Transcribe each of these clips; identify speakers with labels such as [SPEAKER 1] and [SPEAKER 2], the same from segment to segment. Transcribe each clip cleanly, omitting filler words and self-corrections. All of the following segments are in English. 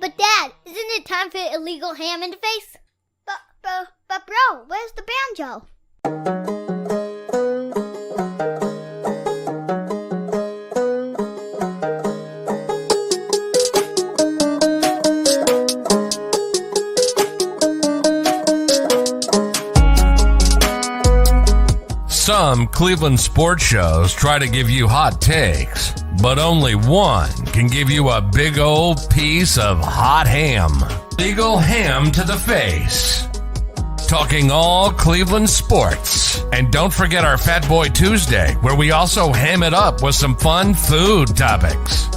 [SPEAKER 1] But Dad, isn't it time for illegal ham in the face? But bro, where's the banjo?
[SPEAKER 2] Some Cleveland sports shows try to give you hot takes, but only one can give you a big old piece of hot ham. Legal ham to the face. Talking all Cleveland sports. And don't forget our Fat Boy Tuesday, where we also ham it up with some fun food topics.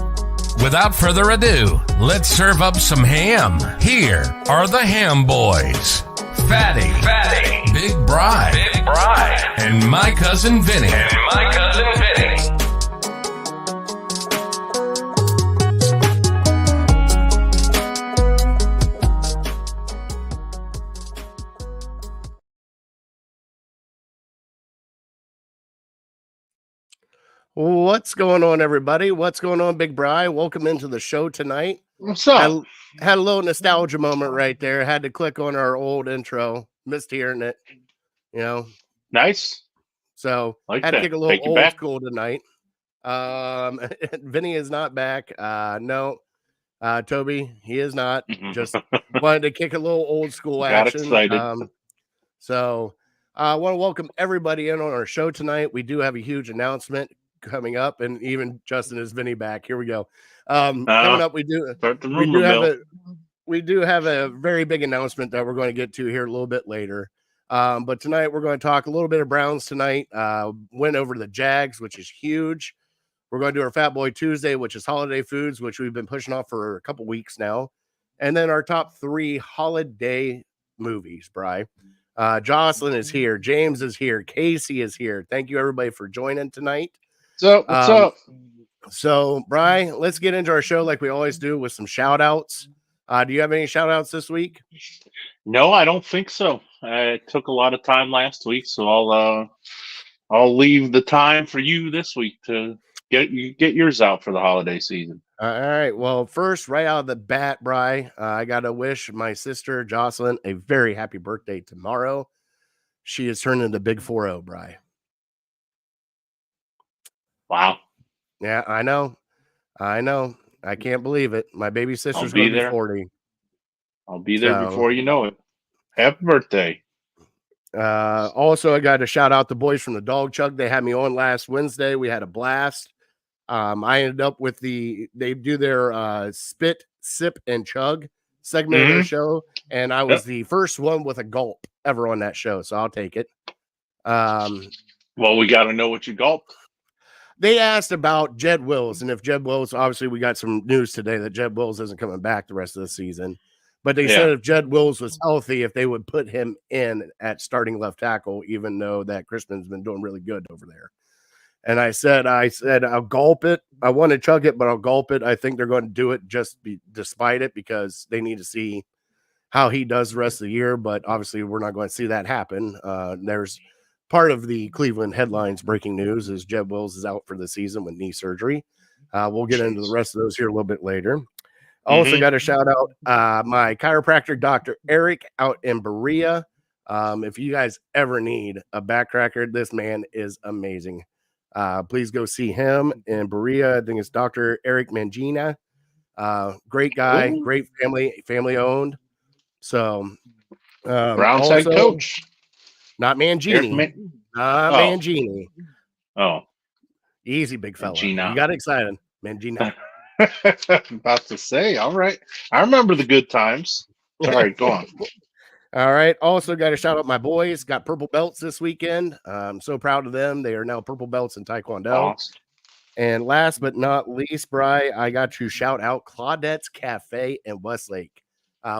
[SPEAKER 2] Without further ado, let's serve up some ham. Here are the Ham Boys. Fatty, Big Bri, and my cousin Vinny.
[SPEAKER 3] What's going on, everybody? What's going on, Big Bri? Welcome into the show tonight.
[SPEAKER 4] What's up?
[SPEAKER 3] Had a little nostalgia moment right there. Had to click on our old intro. Missed hearing it, you know.
[SPEAKER 4] Nice.
[SPEAKER 3] So
[SPEAKER 4] Like
[SPEAKER 3] had to
[SPEAKER 4] that.
[SPEAKER 3] kick a little
[SPEAKER 4] Take you
[SPEAKER 3] old
[SPEAKER 4] back.
[SPEAKER 3] school tonight. Vinny is not back. No. Toby, he is not. Just wanted to kick a little old school
[SPEAKER 4] Got
[SPEAKER 3] action.
[SPEAKER 4] excited.
[SPEAKER 3] So I want to welcome everybody in on our show tonight. We do have a huge announcement coming up, and even Justin is Vinny back. Here we go. Coming up, we do have a very big announcement that we're going to get to here a little bit later. But tonight we're going to talk a little bit of Browns tonight. Went over to the Jags, which is huge. We're going to do our Fat Boy Tuesday, which is holiday foods, which we've been pushing off for a couple weeks now. And then our top 3 holiday movies, Bri. Jocelyn is here. James is here. Casey is here. Thank you, everybody, for joining tonight.
[SPEAKER 4] What's up?
[SPEAKER 3] So, Bri, let's get into our show like we always do with some shout-outs. Do you have any shout-outs this week?
[SPEAKER 4] No, I don't think so. I took a lot of time last week, so I'll leave the time for you this week to get yours out for the holiday season.
[SPEAKER 3] All right. Well, first, right out of the bat, Bri, I got to wish my sister, Jocelyn, a very happy birthday tomorrow. She is turning the big 40, Bri.
[SPEAKER 4] Wow.
[SPEAKER 3] Yeah, I know. I can't believe it. My baby sister's going to be 40.
[SPEAKER 4] I'll be there before you know it. Happy birthday.
[SPEAKER 3] Also, I got to shout out the boys from the Dog Chug. They had me on last Wednesday. We had a blast. I ended up with they do their spit, sip, and chug segment of their show, and I was the first one with a gulp ever on that show, so I'll take it.
[SPEAKER 4] Well, we got to know what you gulped.
[SPEAKER 3] They asked about Jed Wills, and if Jed Wills, obviously we got some news today that Jed Wills isn't coming back the rest of the season, but they said if Jed Wills was healthy, if they would put him in at starting left tackle, even though that Crispin's been doing really good over there. And I said, I'll gulp it. I want to chug it, but I'll gulp it. I think they're going to do it despite it, because they need to see how he does the rest of the year. But obviously, we're not going to see that happen. There's part of the Cleveland headlines breaking news is Jed Wills is out for the season with knee surgery. We'll get into the rest of those here a little bit later. Also got to shout out my chiropractor, Dr. Eric, out in Berea. If you guys ever need a backcracker, this man is amazing. Please go see him in Berea. I think it's Dr. Eric Mangina. Great guy, great family owned. So,
[SPEAKER 4] Browns head coach,
[SPEAKER 3] not Mangini, Mangini.
[SPEAKER 4] Oh,
[SPEAKER 3] easy, big fella.
[SPEAKER 4] Mangina.
[SPEAKER 3] You got excited, Mangina.
[SPEAKER 4] About to say, all right. I remember the good times. All right, go on.
[SPEAKER 3] All right. Also got to shout out my boys. Got purple belts this weekend. I'm so proud of them. They are now purple belts in Taekwondo.
[SPEAKER 4] Awesome.
[SPEAKER 3] And last but not least, Bri, I got to shout out Claudette's Cafe in Westlake.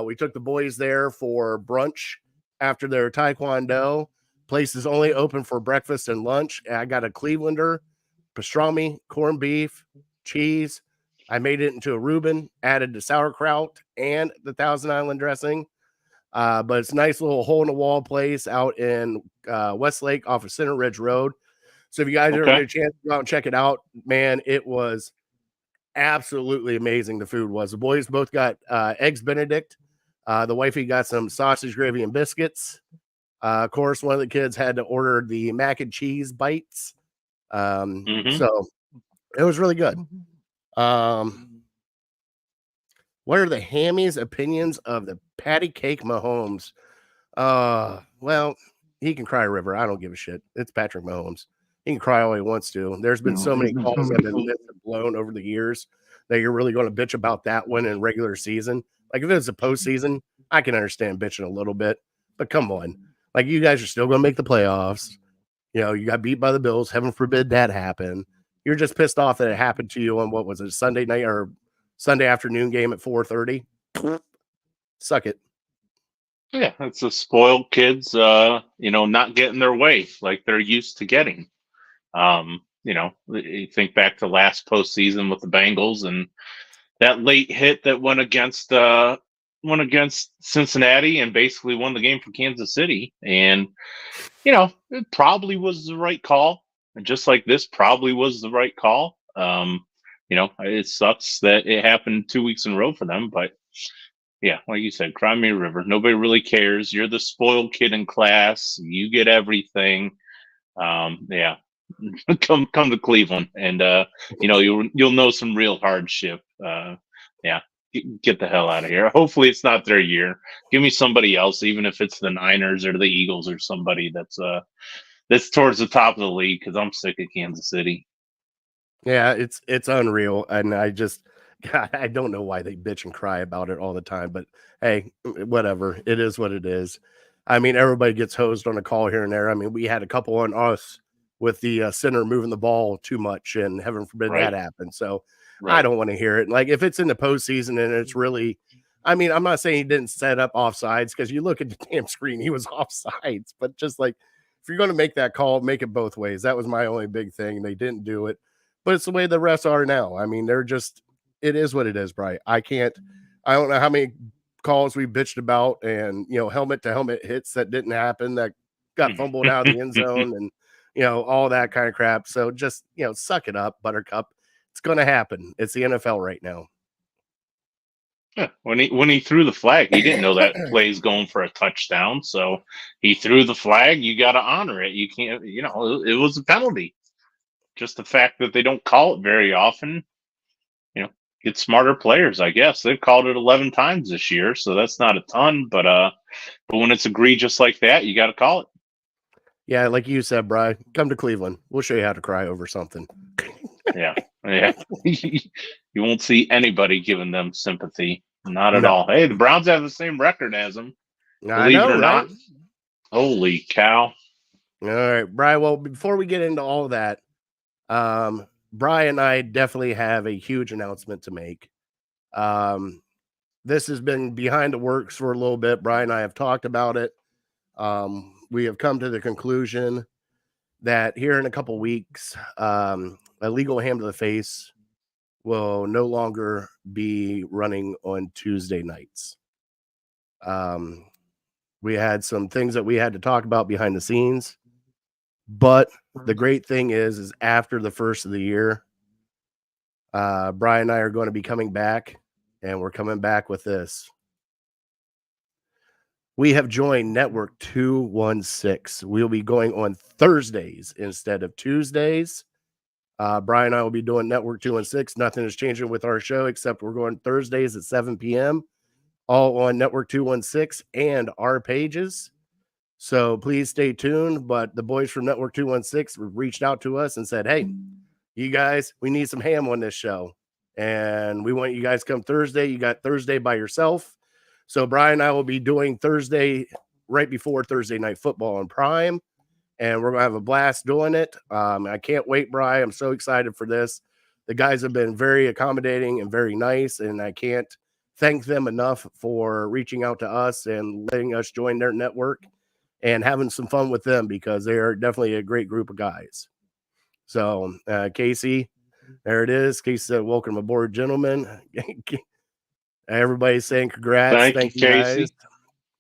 [SPEAKER 3] We took the boys there for brunch after their Taekwondo. Place is only open for breakfast and lunch. I got a Clevelander, pastrami, corned beef, cheese. I made it into a Reuben, added the sauerkraut and the Thousand Island dressing. But it's a nice little hole-in-the-wall place out in Westlake off of Center Ridge Road. So if you guys ever get a chance to go out and check it out, man, it was absolutely amazing the food was. The boys both got eggs Benedict. The wifey got some sausage gravy and biscuits. Of course, one of the kids had to order the mac and cheese bites. So it was really good. What are the hammies' opinions of the patty cake Mahomes? Well, he can cry a river. I don't give a shit. It's Patrick Mahomes. He can cry all he wants to. There's been so many calls that have been missed and blown over the years that you're really going to bitch about that one in regular season. Like if it's a postseason, I can understand bitching a little bit, but come on. Like you guys are still going to make the playoffs. You know, you got beat by the Bills. Heaven forbid that happen. You're just pissed off that it happened to you on what was it, Sunday night or Sunday afternoon game at 4:30. Suck it.
[SPEAKER 4] Yeah, it's the spoiled kids, not getting their way like they're used to getting. You think back to last postseason with the Bengals and that late hit that went against Cincinnati and basically won the game for Kansas City. And it probably was the right call. And just like this probably was the right call. It sucks that it happened 2 weeks in a row for them, but yeah, like you said, cry me a river. Nobody really cares. You're the spoiled kid in class. You get everything. Yeah, come to Cleveland, and you'll know some real hardship. Yeah, get the hell out of here. Hopefully, it's not their year. Give me somebody else, even if it's the Niners or the Eagles or somebody that's towards the top of the league. Because I'm sick of Kansas City.
[SPEAKER 3] Yeah, it's unreal, and God, I don't know why they bitch and cry about it all the time, but hey, whatever. It is what it is. I mean, everybody gets hosed on a call here and there. I mean, we had a couple on us with the center moving the ball too much, and heaven forbid that happened. So I don't want to hear it. Like if it's in the postseason and it's really, I mean, I'm not saying he didn't set up offsides because you look at the damn screen, he was offsides. But just like if you're going to make that call, make it both ways. That was my only big thing. They didn't do it, but it's the way the refs are now. I mean, it is what it is, Bri. I don't know how many calls we bitched about and, helmet to helmet hits that didn't happen, that got fumbled out of the end zone and, all that kind of crap. So just, suck it up, Buttercup. It's going to happen. It's the NFL right now.
[SPEAKER 4] Yeah, when he threw the flag, he didn't know that play's going for a touchdown. So he threw the flag. You got to honor it. You can't, it was a penalty. Just the fact that they don't call it very often, get smarter players, I guess. They've called it 11 times this year, so that's not a ton. But when it's egregious like that, you got to call it.
[SPEAKER 3] Yeah, like you said, Bri, come to Cleveland. We'll show you how to cry over something.
[SPEAKER 4] Yeah. You won't see anybody giving them sympathy. Not at all. Hey, the Browns have the same record as them. Believe it or not. Holy cow.
[SPEAKER 3] All right, Bri. Well, before we get into all that, Bri and I definitely have a huge announcement to make. This has been behind the works for a little bit. Bri and I have talked about it. We have come to the conclusion that here in a couple weeks, Illegal Ham to the Face will no longer be running on Tuesday nights. We had some things that we had to talk about behind the scenes, but the great thing is after the first of the year, Bri and I are going to be coming back, and we're coming back with this. We have joined Network 216. We'll be going on Thursdays instead of Tuesdays. Bri and I will be doing Network 216. Nothing is changing with our show except we're going Thursdays at 7 p.m. all on Network 216 and our pages. So please stay tuned. But the boys from Network 216 reached out to us and said, hey, you guys, we need some ham on this show. And we want you guys to come Thursday. You got Thursday by yourself. So Brian and I will be doing Thursday right before Thursday Night Football on Prime. And we're going to have a blast doing it. I can't wait, Brian. I'm so excited for this. The guys have been very accommodating and very nice. And I can't thank them enough for reaching out to us and letting us join their network and having some fun with them because they are definitely a great group of guys. So, Casey, there it is. Casey said, welcome aboard, gentlemen. Everybody's saying congrats.
[SPEAKER 4] Thank you,
[SPEAKER 3] guys.
[SPEAKER 4] Casey.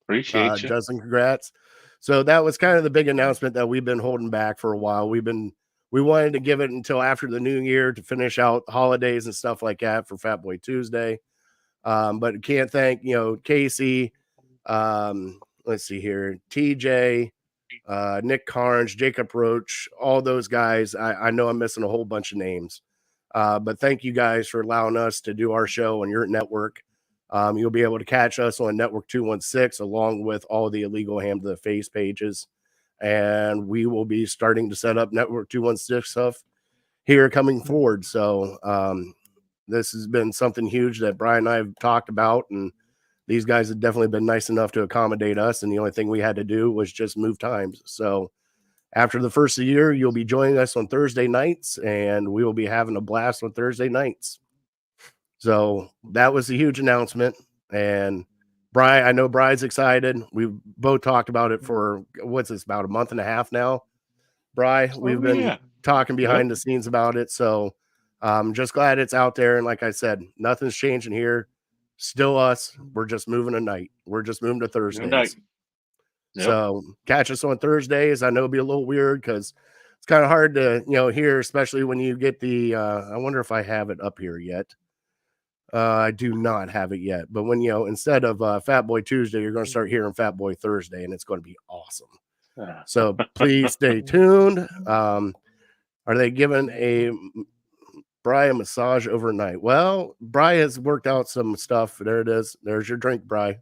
[SPEAKER 4] Appreciate you.
[SPEAKER 3] Dozen congrats. So that was kind of the big announcement that we've been holding back for a while. We've been we wanted to give it until after the new year to finish out holidays and stuff like that for Fat Boy Tuesday. But can't thank, Casey, let's see here, TJ, Nick Carnes, Jacob Roach, all those guys. I know I'm missing a whole bunch of names. But thank you guys for allowing us to do our show on your network. You'll be able to catch us on Network 216 along with all the Illegal Ham to the Face pages. And we will be starting to set up Network 216 stuff here coming forward. So this has been something huge that Brian and I have talked about, and these guys have definitely been nice enough to accommodate us. And the only thing we had to do was just move times. So after the first of the year, you'll be joining us on Thursday nights, and we will be having a blast on Thursday nights. So that was a huge announcement. And Brian, I know Brian's excited. We've both talked about it for, what's this, about a month and a half now. Brian, we've been talking behind the scenes about it. So I'm just glad it's out there. And like I said, nothing's changing here. Still us. We're just moving a night. We're just moving to Thursdays. Yep. So catch us on Thursdays. I know it'll be a little weird because it's kind of hard to, hear, especially when you get the, I wonder if I have it up here yet. I do not have it yet, but when, instead of Fat Boy Tuesday, you're going to start hearing Fat Boy Thursday, and it's going to be awesome. So please stay tuned. Are they giving a Bri massage overnight? Well, Bri has worked out some stuff. There it is. There's your drink, Bri.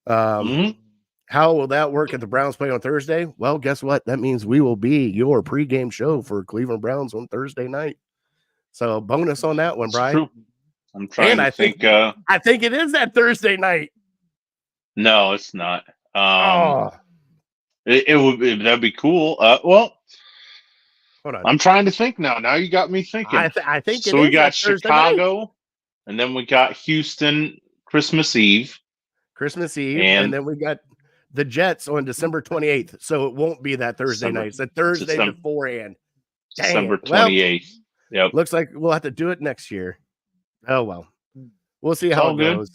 [SPEAKER 3] How will that work at the Browns play on Thursday? Well, guess what? That means we will be your pregame show for Cleveland Browns on Thursday night. So bonus on that one, Bri.
[SPEAKER 4] I'm trying to think.
[SPEAKER 3] I think it is that Thursday night.
[SPEAKER 4] No, it's not. It would. That'd be cool. Well, hold on. I'm trying to think now. Now you got me thinking.
[SPEAKER 3] I think
[SPEAKER 4] so. We got Chicago, and then we got Houston Christmas Eve,
[SPEAKER 3] and then we got the Jets on December 28th. So it won't be that Thursday night. It's a Thursday beforehand.
[SPEAKER 4] December 28th.
[SPEAKER 3] Yep. Looks like we'll have to do it next year. Oh, well, we'll see how it goes.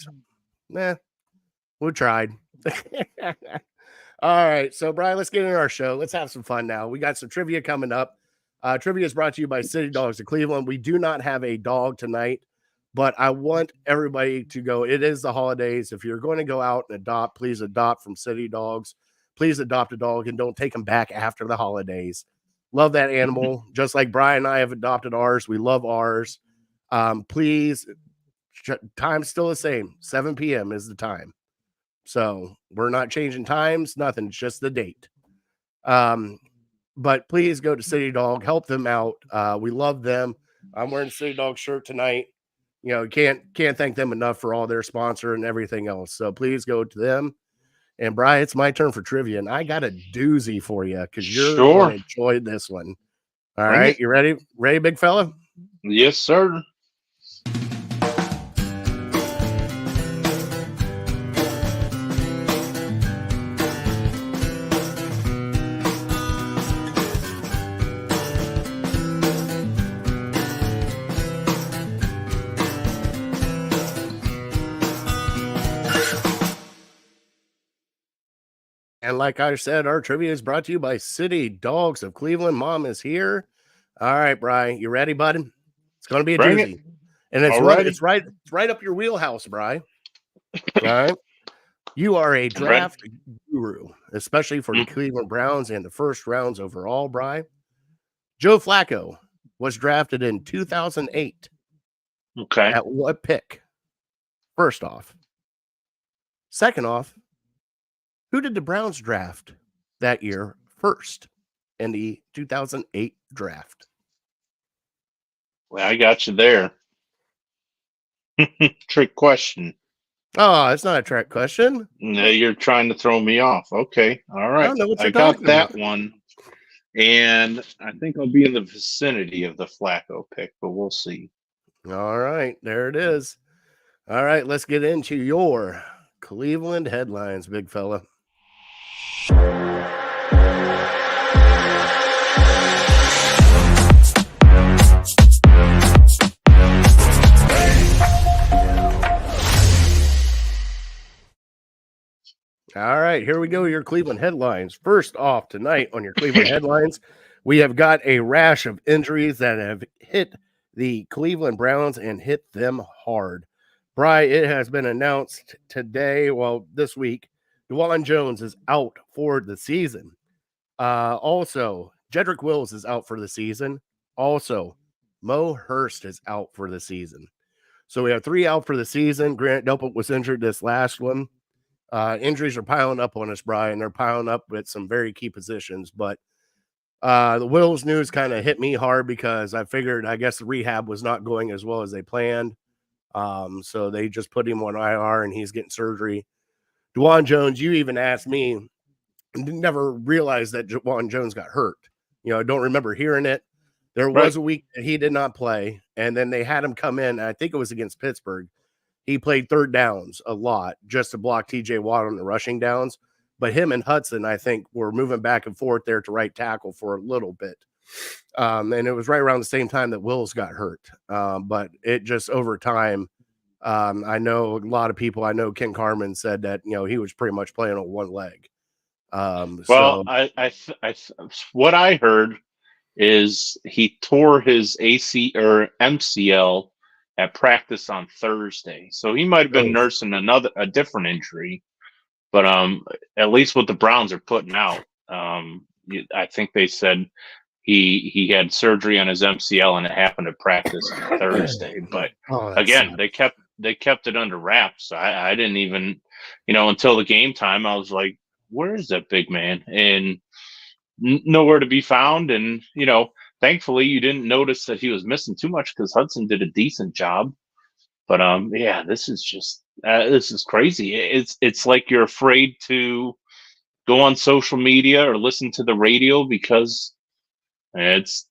[SPEAKER 3] We tried. All right. So, Brian, let's get into our show. Let's have some fun now. We got some trivia coming up. Trivia is brought to you by City Dogs of Cleveland. We do not have a dog tonight, but I want everybody to go. It is the holidays. If you're going to go out and adopt, please adopt from City Dogs. Please adopt a dog and don't take them back after the holidays. Love that animal. Just like Brian and I have adopted ours. We love ours. Please, time's still the same. 7 p.m. is the time. So we're not changing times, nothing. It's just the date. But please go to City Dog, help them out. We love them. I'm wearing a City Dog shirt tonight. Can't thank them enough for all their sponsor and everything else. So please go to them. And Brian, it's my turn for trivia, and I got a doozy for you because you're going to enjoy this one. All right, you ready? Ready, big fella?
[SPEAKER 4] Yes, sir.
[SPEAKER 3] And like I said, our trivia is brought to you by City Dogs of Cleveland. Mom is here. All right, Brian, you ready, bud? It's going to be a doozy. And it's right up your wheelhouse, Brian. All right. You are a draft guru, especially for the Cleveland Browns and the first rounds overall, Brian. Joe Flacco was drafted in 2008.
[SPEAKER 4] Okay.
[SPEAKER 3] At what pick? First off. Second off, who did the Browns draft that year first in the 2008 draft?
[SPEAKER 4] Well, I got you there. Trick question.
[SPEAKER 3] Oh, it's not a trick question.
[SPEAKER 4] No, you're trying to throw me off. Okay. All right. I got that one. And I think I'll be in the vicinity of the Flacco pick, but we'll see.
[SPEAKER 3] All right. There it is. All right. Let's get into your Cleveland headlines, big fella. All right, here we go. Your Cleveland headlines. First off tonight on your Cleveland headlines, We have got a rash of injuries that have hit the Cleveland Browns and hit them hard. Bri, it has been announced today, this week, Dwan Jones is out for the season. Also, Jedrick Wills is out for the season. Also, Mo Hurst is out for the season. So we have 3 out for the season. Grant Delpit was injured this last one. Injuries are piling up on us, Brian. They're piling up at some very key positions. But the Wills news kind of hit me hard because I figured, I guess, the rehab was not going as well as they planned. So they just put him on IR and he's getting surgery. Dwan Jones, you even asked me, never realized that Dwan Jones got hurt. I don't remember hearing it. There was a week that he did not play, and then they had him come in. I think it was against Pittsburgh. He played third downs a lot just to block TJ Watt on the rushing downs. But him and Hudson, I think, were moving back and forth there to right tackle for a little bit. And it was right around the same time that Wills got hurt. But it just over time, I know a lot of people, I know Ken Carmen said that, he was pretty much playing on one leg.
[SPEAKER 4] What I heard is he tore his AC or MCL at practice on Thursday. So he might have been nursing a different injury. But at least what the Browns are putting out, I think they said he had surgery on his MCL and it happened at practice on Thursday. But again, they kept it under wraps. I didn't even, until the game time, I was like, where is that big man? And nowhere to be found. And, thankfully you didn't notice that he was missing too much because Hudson did a decent job. But yeah, this is crazy. It's like you're afraid to go on social media or listen to the radio because it's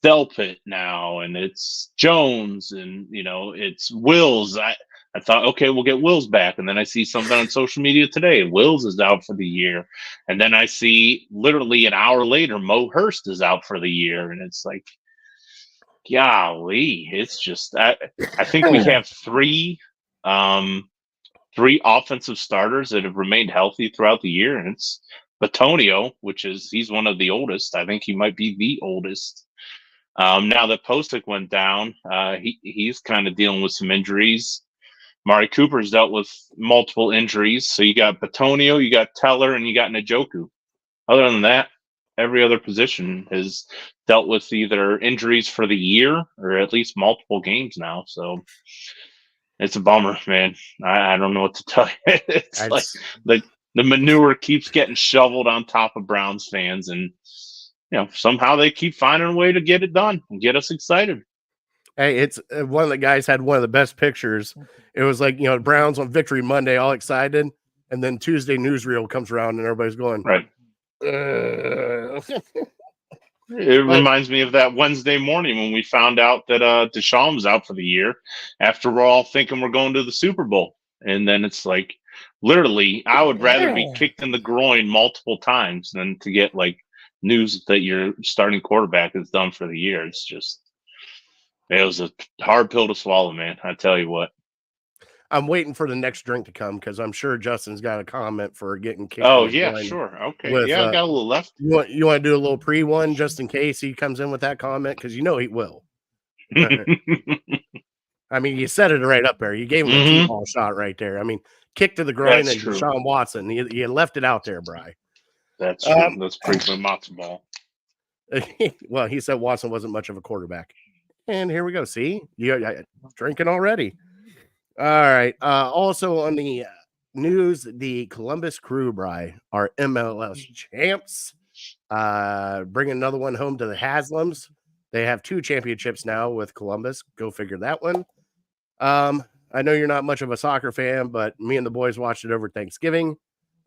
[SPEAKER 4] Delpit now and it's Jones and it's Wills. I thought, okay, we'll get Wills back, and then I see something on social media today. Wills is out for the year, and then I see literally an hour later, Mo Hurst is out for the year, and it's like, golly, it's just I think we have three offensive starters that have remained healthy throughout the year, and it's Batonio, he's one of the oldest. I think he might be the oldest. Now that Posick went down, he's kind of dealing with some injuries. Mari Cooper's dealt with multiple injuries, so you got Batonio, you got Teller, and you got Njoku. Other than that, every other position has dealt with either injuries for the year or at least multiple games now. So it's a bummer, man. I don't know what to tell you. It's like the manure keeps getting shoveled on top of Browns fans, and somehow they keep finding a way to get it done and get us excited.
[SPEAKER 3] Hey, it's one of the guys had one of the best pictures. It was like, Browns on Victory Monday, all excited. And then Tuesday newsreel comes around and everybody's going,
[SPEAKER 4] right. It reminds me of that Wednesday morning when we found out that Deshaun was out for the year after we're all thinking we're going to the Super Bowl. And then it's like, literally, I would rather be kicked in the groin multiple times than to get news that your starting quarterback is done for the year. It was a hard pill to swallow, man. I tell you what.
[SPEAKER 3] I'm waiting for the next drink to come because I'm sure Justin's got a comment for getting kicked.
[SPEAKER 4] Oh, yeah, sure. Okay. I got a little left.
[SPEAKER 3] You want to do a little pre one just in case he comes in with that comment? Because he will. I mean, you set it right up there. You gave him a T-ball shot right there. I mean, kick to the groin. That's and true. Deshaun Watson. You left it out there, Bri.
[SPEAKER 4] That's true. That's pretty much matzo ball.
[SPEAKER 3] Well, he said Watson wasn't much of a quarterback. And here we go. See, you're drinking already. All right. Also on the news, the Columbus Crew, Bri, are MLS champs. Bringing another one home to the Haslams. They have 2 championships now with Columbus. Go figure that one. I know you're not much of a soccer fan, but me and the boys watched it over Thanksgiving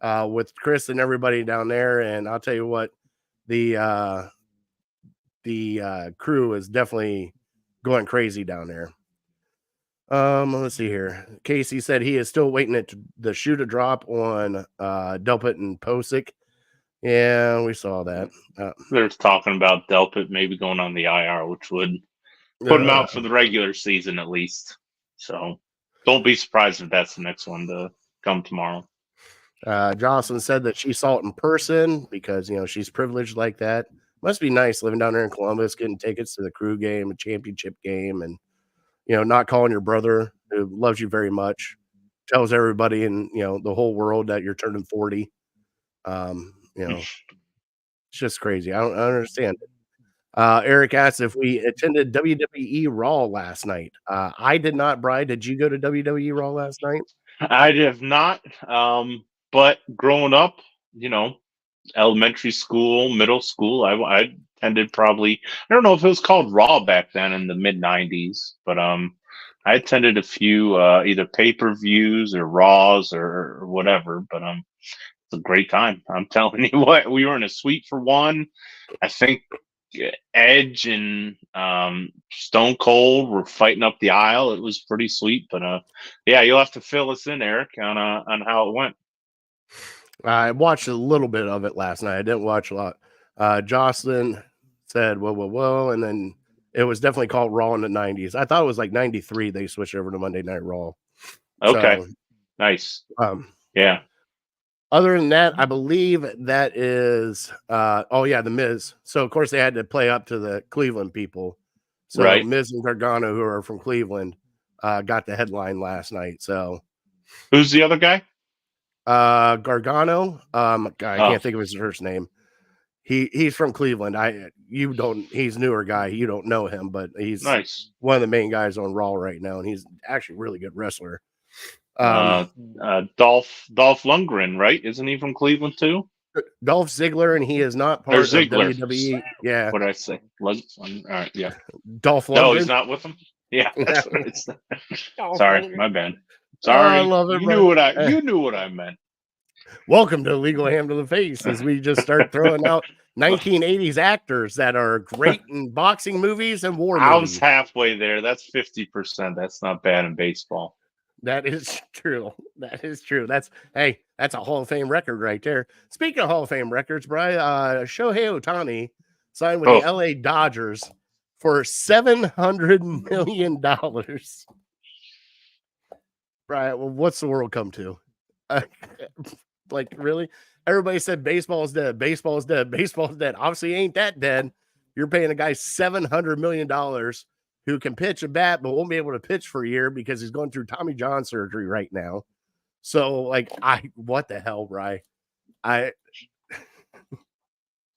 [SPEAKER 3] with Chris and everybody down there. And I'll tell you what, the Crew is definitely going crazy down there. Let's see here. Casey said he is still waiting at the shoe to drop on Delpit and Posick. Yeah, we saw that.
[SPEAKER 4] They're talking about Delpit maybe going on the IR, which would put him out for the regular season at least. So don't be surprised if that's the next one to come tomorrow.
[SPEAKER 3] Jocelyn said that she saw it in person because she's privileged like that. Must be nice living down there in Columbus, getting tickets to the crew game, a championship game, and not calling your brother who loves you very much, tells everybody in the whole world that you're turning 40. It's just crazy. I don't understand it. Eric asked if we attended WWE Raw last night. I did not. Bri, did you go to WWE Raw last night?
[SPEAKER 4] I have not. But growing up, elementary school, middle school, I attended probably. I don't know if it was called Raw back then in the mid '90s, but I attended a few either pay-per-views or Raws or whatever. But it's a great time. I'm telling you what, we were in a suite for one. I think Edge and Stone Cold were fighting up the aisle. It was pretty sweet. But yeah, you'll have to fill us in, Eric, on how it went.
[SPEAKER 3] I watched a little bit of it last night. I didn't watch a lot. Jocelyn said, whoa, and then it was definitely called Raw in the 90s. I thought it was like 93 they switched over to Monday Night Raw.
[SPEAKER 4] Okay.
[SPEAKER 3] So,
[SPEAKER 4] nice.
[SPEAKER 3] Yeah. Other than that, I believe that is The Miz. So of course they had to play up to the Cleveland people. So
[SPEAKER 4] right.
[SPEAKER 3] Miz and Gargano, who are from Cleveland, got the headline last night. So
[SPEAKER 4] who's the other guy?
[SPEAKER 3] Gargano. I can't think of his first name. He's from Cleveland. He's a newer guy. You don't know him, but he's
[SPEAKER 4] nice.
[SPEAKER 3] One of the main guys on Raw right now, and he's actually a really good wrestler.
[SPEAKER 4] Dolph Lundgren, right? Isn't he from Cleveland too?
[SPEAKER 3] Dolph Ziggler, and he is not part of WWE. Yeah.
[SPEAKER 4] What did I say? All right, yeah.
[SPEAKER 3] Dolph Lundgren.
[SPEAKER 4] No, he's not with him. Yeah, that's what it's. Sorry, my bad. Sorry,
[SPEAKER 3] I love it.
[SPEAKER 4] You knew what I meant.
[SPEAKER 3] Welcome to Legal Ham to the Face, as we just start throwing out 1980s actors that are great in boxing movies and war movies.
[SPEAKER 4] I was halfway there. That's 50%. That's not bad in baseball.
[SPEAKER 3] That is true. That's a Hall of Fame record right there. Speaking of Hall of Fame records, Bri, Shohei Ohtani signed with the LA Dodgers for $700 million. Right. Well, what's the world come to? Like, really? Everybody said baseball is dead. Baseball is dead. Baseball is dead. Obviously, ain't that dead. You're paying a guy $700 million who can pitch a bat, but won't be able to pitch for a year because he's going through Tommy John surgery right now. So, what the hell, Bri? I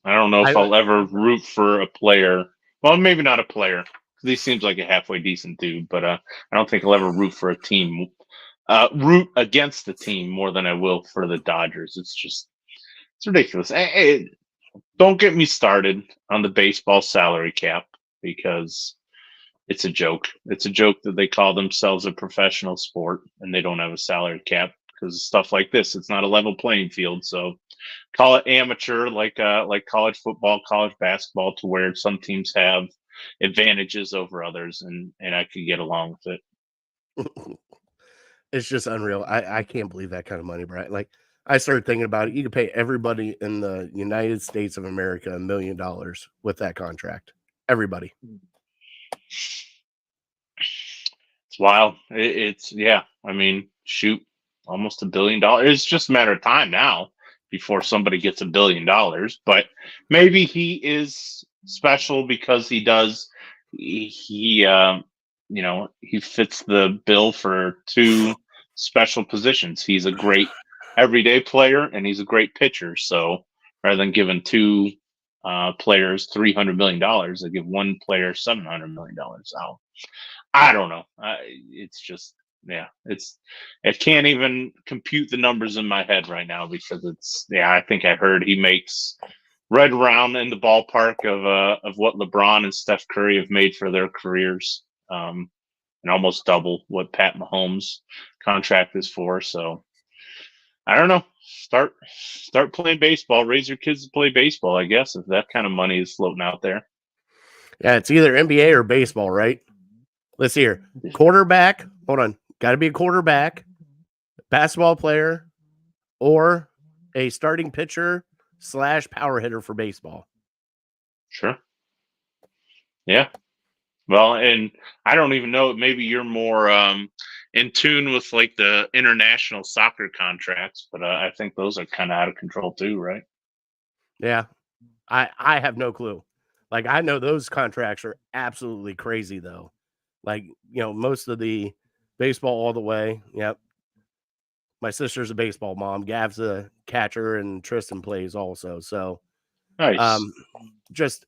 [SPEAKER 4] don't know if I'll ever root for a player. Well, maybe not a player. He seems like a halfway decent dude, but I don't think I'll ever root for a team. Root against the team more than I will for the Dodgers. It's ridiculous. Hey, don't get me started on the baseball salary cap because it's a joke. It's a joke that they call themselves a professional sport and they don't have a salary cap because of stuff like this. It's not a level playing field. So call it amateur, like college football, college basketball, to where some teams have advantages over others, and I could get along with it.
[SPEAKER 3] It's just unreal. I can't believe that kind of money, Brad. Like, I started thinking about it. You could pay everybody in the United States of America $1 million with that contract. Everybody.
[SPEAKER 4] It's wild. I mean, shoot, almost $1 billion. It's just a matter of time now before somebody gets $1 billion. But maybe he is special because he fits the bill for two special positions. He's a great everyday player and he's a great pitcher. So rather than giving two players $300 million, they give one player $700 million. So I don't know. It's just, it can't even compute the numbers in my head right now because I think I heard he makes right around in the ballpark of what LeBron and Steph Curry have made for their careers. And almost double what Pat Mahomes' contract is for. So I don't know. Start playing baseball. Raise your kids to play baseball, I guess, if that kind of money is floating out there.
[SPEAKER 3] Yeah, it's either NBA or baseball, right? Let's see here. Quarterback. Hold on. Got to be a quarterback, basketball player, or a starting pitcher / power hitter for baseball.
[SPEAKER 4] Sure. Yeah. Well, and I don't even know. Maybe you're more in tune with like the international soccer contracts, but I think those are kind of out of control too, right?
[SPEAKER 3] Yeah, I have no clue. Like, I know those contracts are absolutely crazy, though. Like, most of the baseball all the way. Yep. My sister's a baseball mom. Gav's a catcher, and Tristan plays also. So,
[SPEAKER 4] Nice.
[SPEAKER 3] just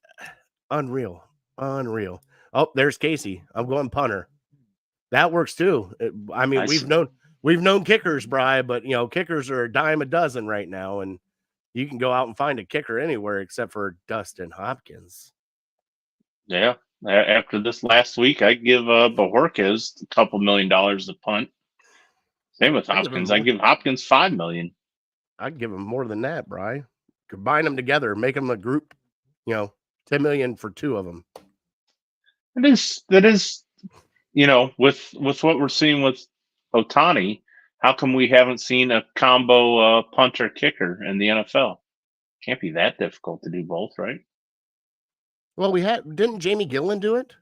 [SPEAKER 3] unreal. Unreal. Oh, there's Casey. I'm going punter. That works too. I mean,
[SPEAKER 4] Nice.
[SPEAKER 3] we've known kickers, Bri, but kickers are a dime a dozen right now, and you can go out and find a kicker anywhere except for Dustin Hopkins.
[SPEAKER 4] Yeah. After this last week, I give Bojorquez a couple $1 million to punt. Same with Hopkins. I give Hopkins $5 million.
[SPEAKER 3] I'd give him more than that, Bri. Combine them together, make them a group. $10 million for two of them.
[SPEAKER 4] That is, with what we're seeing with Ohtani, how come we haven't seen a combo punter kicker in the NFL? Can't be that difficult to do both, right?
[SPEAKER 3] Well, didn't Jamie Gillen do it?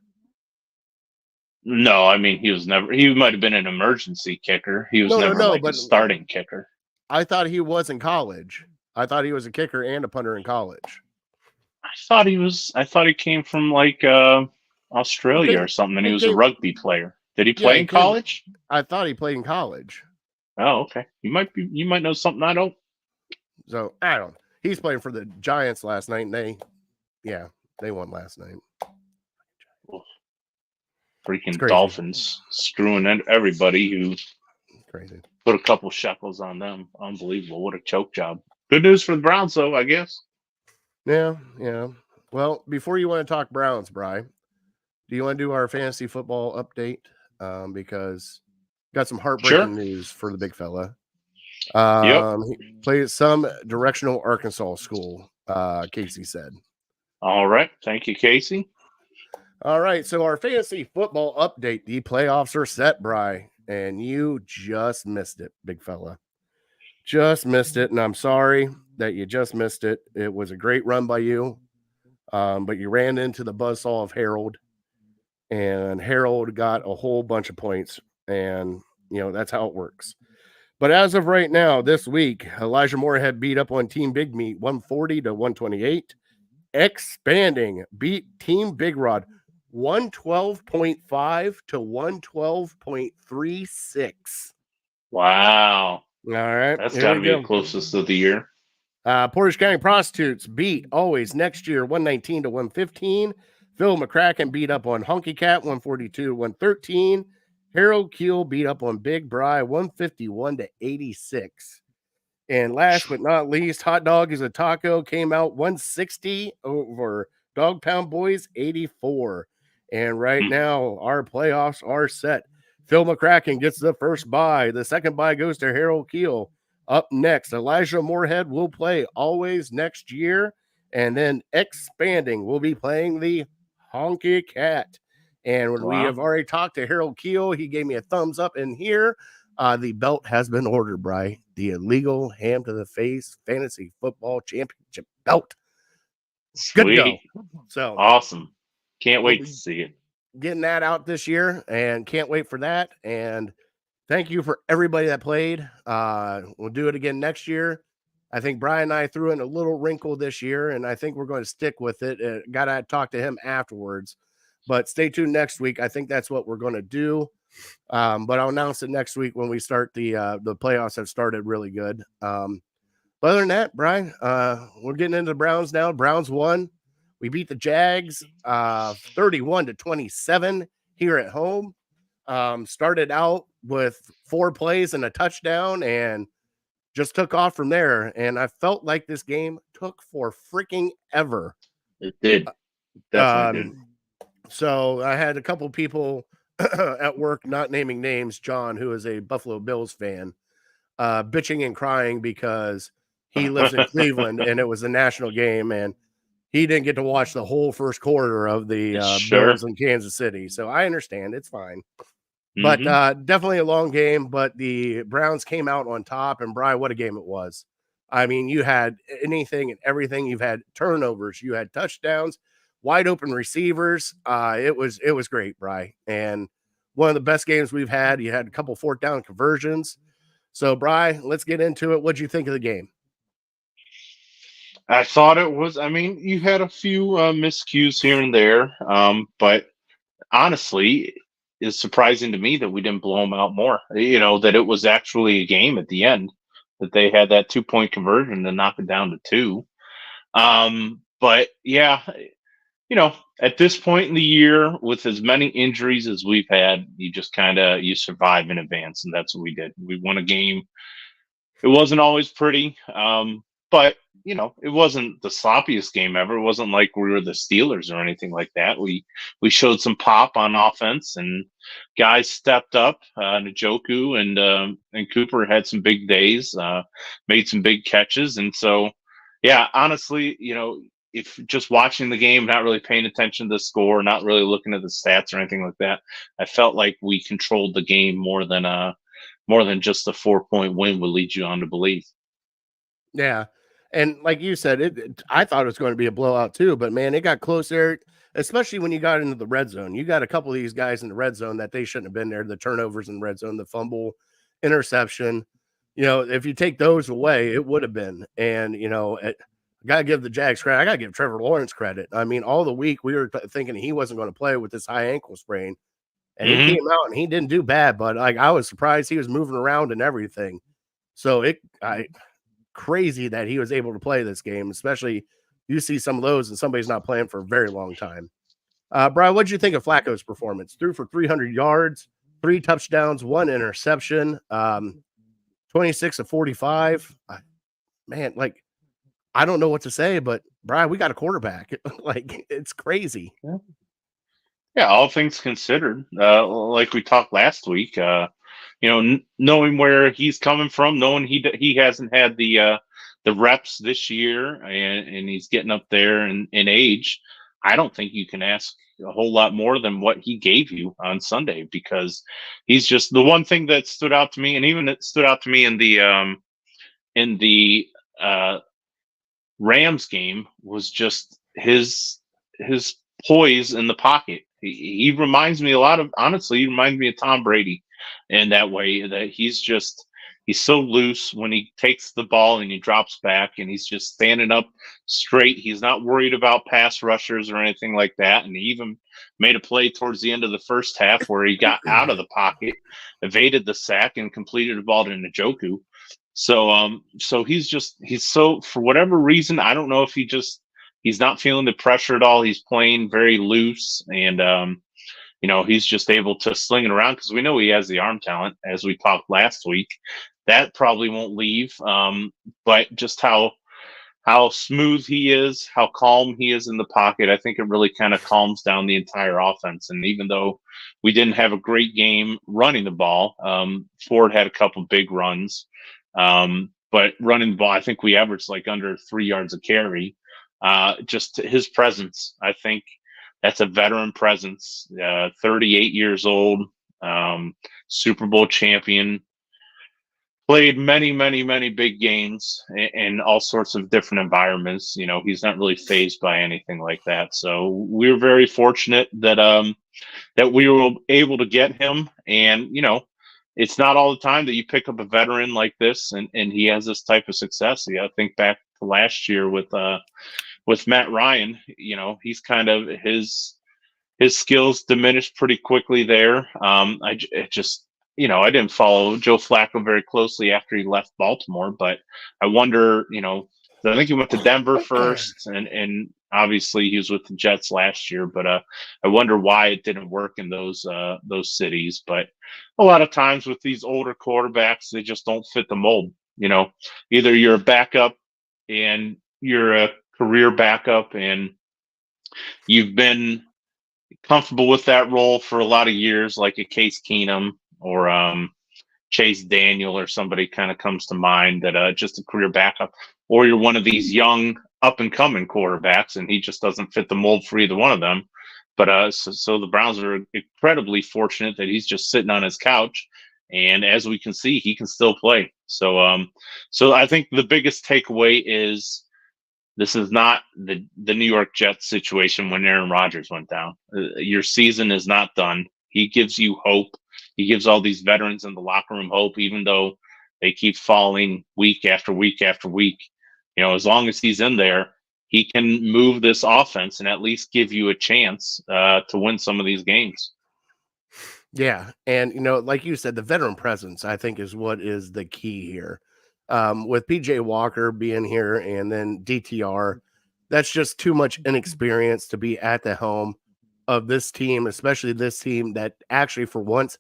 [SPEAKER 4] No, I mean he might have been an emergency kicker. He was never a starting kicker.
[SPEAKER 3] I thought he was in college. I thought he was a kicker and a punter in college.
[SPEAKER 4] I thought he came from Australia or something, and he was a rugby player. Did he play in college?
[SPEAKER 3] I thought he played in college.
[SPEAKER 4] Oh, okay. You might know something I don't.
[SPEAKER 3] So I don't. He's playing for the Giants last night, and they won last night.
[SPEAKER 4] Freaking Dolphins screwing everybody who
[SPEAKER 3] crazy.
[SPEAKER 4] Put a couple shekels on them. Unbelievable. What a choke job. Good news for the Browns, though, I guess.
[SPEAKER 3] Yeah. Well, before you want to talk Browns, Bri, do you want to do our fantasy football update? Because got some heartbreaking news for the big fella. He plays some directional Arkansas school, Casey said.
[SPEAKER 4] All right. Thank you, Casey.
[SPEAKER 3] All right. So our fantasy football update, the playoffs are set, Bri, and you just missed it, big fella. Just missed it. And I'm sorry that you just missed it. It was a great run by you. But you ran into the buzzsaw of Harold, and Harold got a whole bunch of points. And, that's how it works. But as of right now, this week, Elijah Moorhead beat up on Team Big Meat 140-128. Expanding beat Team Big Rod 112.5 to 112.36.
[SPEAKER 4] Wow.
[SPEAKER 3] All right.
[SPEAKER 4] That's got to be the closest of the year.
[SPEAKER 3] Portage County Prostitutes beat Always Next Year 119 to 115. Phil McCracken beat up on Honky Cat 142 to 113. Harold Kheel beat up on Big Bri 151 to 86. And last but not least, Hot Dog is a Taco came out 160 over Dog Pound Boys 84. And right now, our playoffs are set. Phil McCracken gets the first bye. The second bye goes to Harold Kheel. Up next, Elijah Moorhead will play Always Next Year. And then expanding, we'll be playing the Honky Cat. And when we have already talked to Harold Kheel, he gave me a thumbs up in here. The belt has been ordered, Bri. The illegal ham to the face fantasy football championship belt.
[SPEAKER 4] Sweet.
[SPEAKER 3] Good to go. So
[SPEAKER 4] awesome. Can't wait to see it.
[SPEAKER 3] Getting that out this year, and can't wait for that. And thank you for everybody that played. We'll do it again next year. I think Brian and I threw in a little wrinkle this year, and I think we're going to stick with it. Got to talk to him afterwards. But stay tuned next week. I think that's what we're going to do. But I'll announce it next week when we start the playoffs have started really good. But other than that, Brian, we're getting into the Browns now. Browns won. We beat the Jags 31-27 here at home. Started out with 4 plays and a touchdown and just took off from there. And I felt like this game took for freaking ever.
[SPEAKER 4] It did. Definitely did.
[SPEAKER 3] So I had a couple people at work, not naming names, John, who is a Buffalo Bills fan, bitching and crying because he lives in Cleveland and it was a national game and he didn't get to watch the whole first quarter of the Bills in Kansas City. So I understand. It's fine. But definitely a long game, but the Browns came out on top. And, Bri, what a game it was. I mean, you had anything and everything. You've had turnovers. You had touchdowns. Wide open receivers. It was great, Bri. And one of the best games we've had. You had a couple 4th down conversions. So, Bri, let's get into it. What'd you think of the game?
[SPEAKER 4] I thought it was. I mean, you had a few miscues here and there, but honestly, it's surprising to me that we didn't blow them out more. That it was actually a game at the end, that they had that 2-point conversion to knock it down to two. But yeah, at this point in the year, with as many injuries as we've had, you just kind of you survive in advance, and that's what we did. We won a game. It wasn't always pretty, but it wasn't the sloppiest game ever. It wasn't like we were the Steelers or anything like that. We showed some pop on offense, and guys stepped up. Njoku and Cooper had some big days, made some big catches, and so yeah, honestly, if just watching the game, not really paying attention to the score, not really looking at the stats or anything like that, I felt like we controlled the game more than just a 4-point win would lead you on to believe.
[SPEAKER 3] Yeah. And like you said, I thought it was going to be a blowout too, but man, it got close there, especially when you got into the red zone. You got a couple of these guys in the red zone that they shouldn't have been there. The turnovers in the red zone, the fumble, interception. If you take those away, it would have been. And, I got to give the Jags credit. I got to give Trevor Lawrence credit. I mean, all the week we were thinking he wasn't going to play with this high ankle sprain. And he came out and he didn't do bad, but I was surprised he was moving around and everything. So crazy that he was able to play this game, especially you see some of those and somebody's not playing for a very long time. Brian, what did you think of Flacco's performance? Threw for 300 yards, 3 touchdowns, 1 interception, 26 of 45. Man, I don't know what to say, but Brian, we got a quarterback. It's crazy.
[SPEAKER 4] Yeah, all things considered, like we talked last week, knowing where he's coming from, knowing he hasn't had the reps this year, and he's getting up there in age. I don't think you can ask a whole lot more than what he gave you on Sunday, because he's just the one thing that stood out to me, and even it stood out to me in the Rams game, was just his poise in the pocket. He reminds me a lot of, honestly, he reminds me of Tom Brady in that way, that he's so loose when he takes the ball and he drops back, and he's just standing up straight. He's not worried about pass rushers or anything like that. And he even made a play towards the end of the first half where he got out of the pocket, evaded the sack, and completed the ball to Njoku. So he's so, for whatever reason, I don't know if he's not feeling the pressure at all. He's playing very loose, and he's just able to sling it around, because we know he has the arm talent, as we talked last week. That probably won't leave, but just how smooth he is, how calm he is in the pocket, I think it really kind of calms down the entire offense. And even though we didn't have a great game running the ball, Ford had a couple big runs, but running the ball, I think we averaged under 3 yards a carry. Just his presence, I think that's a veteran presence. 38 years old, Super Bowl champion, played many, many, many big games in all sorts of different environments. He's not really fazed by anything like that. So we're very fortunate that we were able to get him. And it's not all the time that you pick up a veteran like this, and he has this type of success. I think back to last year with Matt Ryan. He's kind of his skills diminished pretty quickly there. I didn't follow Joe Flacco very closely after he left Baltimore, but I wonder, I think he went to Denver first, and obviously he was with the Jets last year, but I wonder why it didn't work in those cities. But a lot of times with these older quarterbacks, they just don't fit the mold. Either you're a backup and you're a career backup and you've been comfortable with that role for a lot of years, like a Case Keenum or Chase Daniel or somebody kind of comes to mind, that just a career backup, or you're one of these young up and coming quarterbacks and he just doesn't fit the mold for either one of them. But so the Browns are incredibly fortunate that he's just sitting on his couch, and as we can see, he can still play. So I think the biggest takeaway is this is not the New York Jets situation when Aaron Rodgers went down. Your season is not done. He gives you hope. He gives all these veterans in the locker room hope, even though they keep falling week after week after week. As long as he's in there, he can move this offense and at least give you a chance to win some of these games.
[SPEAKER 3] Yeah, and like you said, the veteran presence I think is what is the key here. With PJ Walker being here and then DTR, that's just too much inexperience to be at the helm of this team, especially this team that actually for once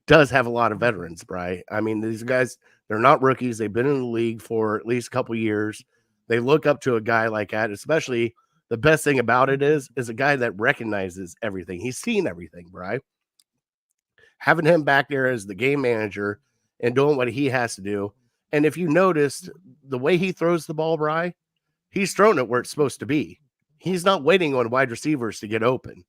[SPEAKER 3] does have a lot of veterans, Bri. I mean, these guys, they're not rookies. They've been in the league for at least a couple years. They look up to a guy like that, especially the best thing about it is a guy that recognizes everything. He's seen everything, Bri. Having him back there as the game manager and doing what he has to do. And if you noticed the way he throws the ball, Bri, he's thrown it where it's supposed to be. He's not waiting on wide receivers to get open.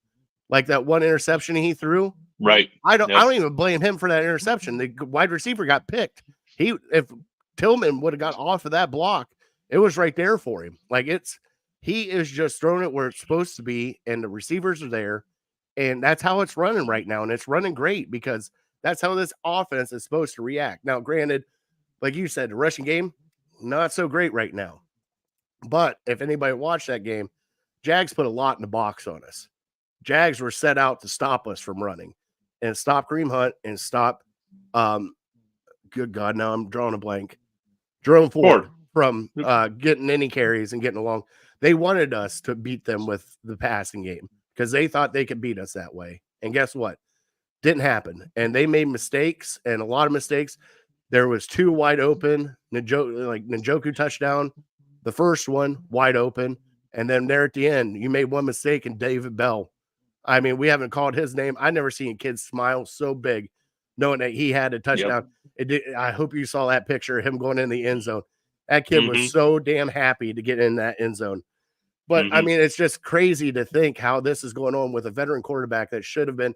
[SPEAKER 3] Like that one interception he threw.
[SPEAKER 4] Right.
[SPEAKER 3] I don't even blame him for that interception. The wide receiver got picked. If Tillman would have got off of that block, it was right there for him. Like he is just throwing it where it's supposed to be, and the receivers are there. And that's how it's running right now. And it's running great because that's how this offense is supposed to react. Now, granted, like you said, the rushing game, not so great right now. But if anybody watched that game, Jags put a lot in the box on us. Jags were set out to stop us from running and stop Kareem Hunt and stop, good God, now I'm drawing a blank, Jerome Ford from getting any carries and getting along. They wanted us to beat them with the passing game because they thought they could beat us that way. And guess what? Didn't happen. And they made mistakes and a lot of mistakes. There was two wide open, Njoku touchdown, the first one wide open. And then there at the end, you made one mistake and David Bell. I mean, we haven't called his name. I never seen a kid smile so big knowing that he had a touchdown. Yep. I hope you saw that picture of him going in the end zone. That kid was so damn happy to get in that end zone. But, I mean, it's just crazy to think how this is going on with a veteran quarterback that should have been.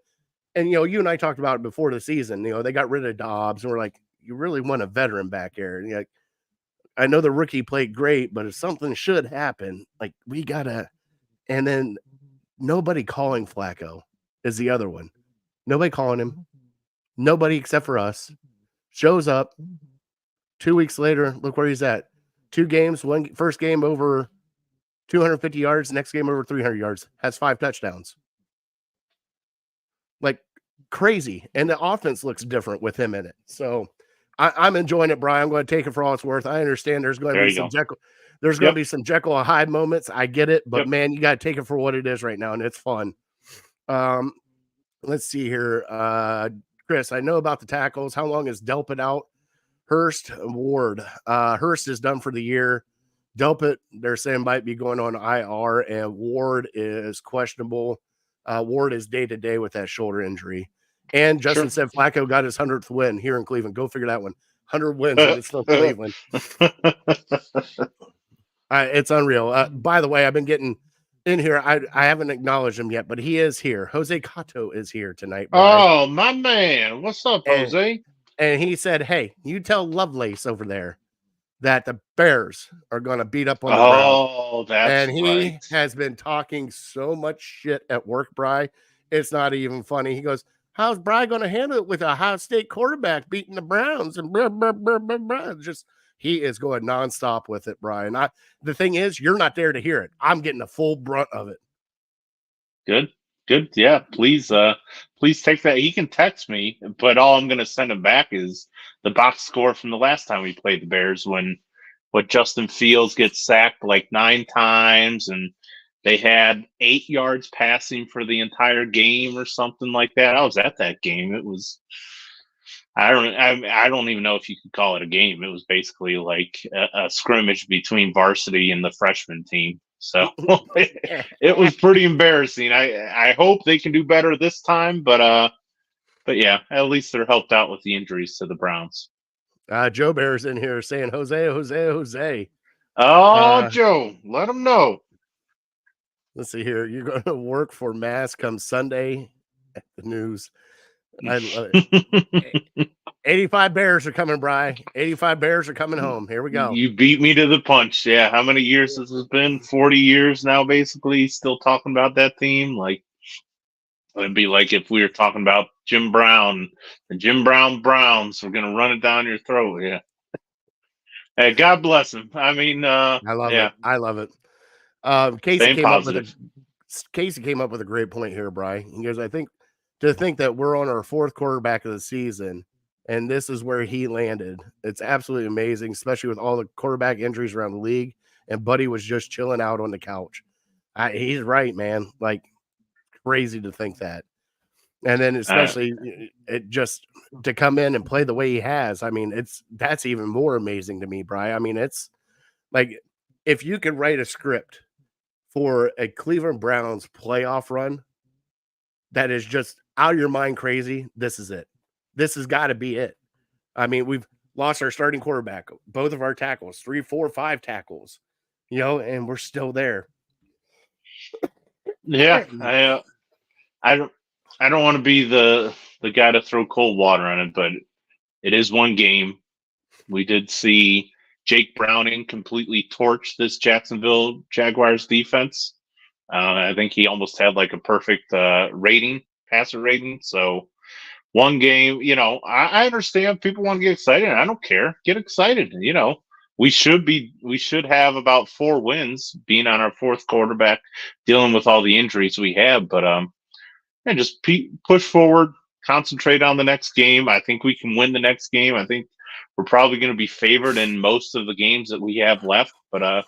[SPEAKER 3] And, you and I talked about it before the season. They got rid of Dobbs, and we're like, you really want a veteran back there. And I know the rookie played great, but if something should happen, like we got to – and then nobody calling Flacco is the other one. Nobody calling him. Nobody except for us. Shows up. 2 weeks later, look where he's at. 2 games, first game over 250 yards, next game over 300 yards, has 5 touchdowns. Like crazy. And the offense looks different with him in it. So I'm enjoying it, Brian. I'm going to take it for all it's worth. I understand there's going to be some Jekyll. There's going to be some Jekyll and Hyde moments. I get it, but man, you got to take it for what it is right now, and it's fun. Let's see here. Chris, I know about the tackles. How long is Delpit out? Hurst, Ward. Hurst is done for the year. Delpit, they're saying might be going on IR, and Ward is questionable. Ward is day-to-day with that shoulder injury. And Justin said Flacco got his 100th win here in Cleveland. Go figure that one. 100 wins, and it's from Cleveland. It's unreal. By the way, I've been getting in here. I haven't acknowledged him yet, but he is here. Jose Cato is here tonight.
[SPEAKER 4] Brian. Oh, my man. What's up, Jose?
[SPEAKER 3] And he said, hey, you tell Lovelace over there that the Bears are going to beat up on the Browns.
[SPEAKER 4] Oh, that's
[SPEAKER 3] and he has been talking so much shit at work, Bri. It's not even funny. He goes, how's Bri going to handle it with a Ohio State quarterback beating the Browns? And blah, blah, blah, blah, blah. Just he is going nonstop with it, Brian. The thing is, you're not there to hear it. I'm getting the full brunt of it.
[SPEAKER 4] Good. Yeah, please take that. He can text me, but all I'm going to send him back is the box score from the last time we played the Bears when Justin Fields gets sacked like 9 times and they had 8 yards passing for the entire game or something like that. I was at that game. It was, I don't even know if you could call it a game. It was basically like a scrimmage between varsity and the freshman team. So it was pretty embarrassing. I hope they can do better this time, but yeah, at least they're helped out with the injuries to the Browns.
[SPEAKER 3] Joe Bear's in here saying, Jose.
[SPEAKER 4] Oh, Joe, let them know.
[SPEAKER 3] Let's see here. You're going to work for Mass come Sunday at the news. I love it. 85 Bears are coming, Bri. 85 Bears are coming home. Here we go.
[SPEAKER 4] You beat me to the punch. Yeah. How many years has this been? 40 years now, basically, still talking about that team. Like, it'd be like if we were talking about Jim Brown, the Jim Brown Browns. We're going to run it down your throat. Yeah. Hey, God bless him. I mean,
[SPEAKER 3] I love
[SPEAKER 4] yeah,
[SPEAKER 3] it. I love it.
[SPEAKER 4] staying positive.
[SPEAKER 3] Casey came up with a great point here, Bri. He goes, I think that we're on our fourth quarterback of the season, and this is where he landed. It's absolutely amazing, especially with all the quarterback injuries around the league. And Buddy was just chilling out on the couch. He's right, man. Like, crazy to think that. And then especially it just to come in and play the way he has. I mean, that's even more amazing to me, Bri. I mean, it's like if you could write a script for a Cleveland Browns playoff run that is just out of your mind crazy, this is it. This has got to be it. I mean, we've lost our starting quarterback, both of our tackles, 3, 4, 5 tackles, and we're still there.
[SPEAKER 4] Yeah, I don't want to be the guy to throw cold water on it, but it is one game. We did see Jake Browning completely torch this Jacksonville Jaguars defense. I think he almost had like a perfect passer rating. So one game, I understand people want to get excited. I don't care. Get excited. We should have about 4 wins being on our fourth quarterback, dealing with all the injuries we have. But and just push forward, concentrate on the next game. I think we can win the next game. I think we're probably going to be favored in most of the games that we have left, but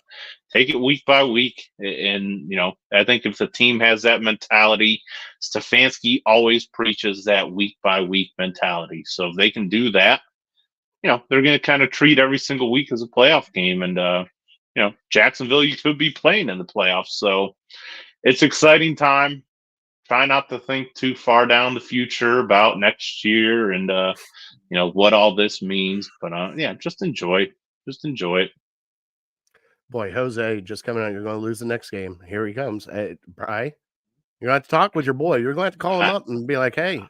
[SPEAKER 4] take it week by week. And, I think if the team has that mentality, Stefanski always preaches that week by week mentality. So if they can do that, they're going to kind of treat every single week as a playoff game. And, Jacksonville, you could be playing in the playoffs. So it's exciting time. Try not to think too far down the future about next year and what all this means. But yeah, just enjoy it.
[SPEAKER 3] Boy, Jose just coming out. You're going to lose the next game. Here he comes. Hey, Bri, you're going to have to talk with your boy. You're going to have to call him up and be like, hey.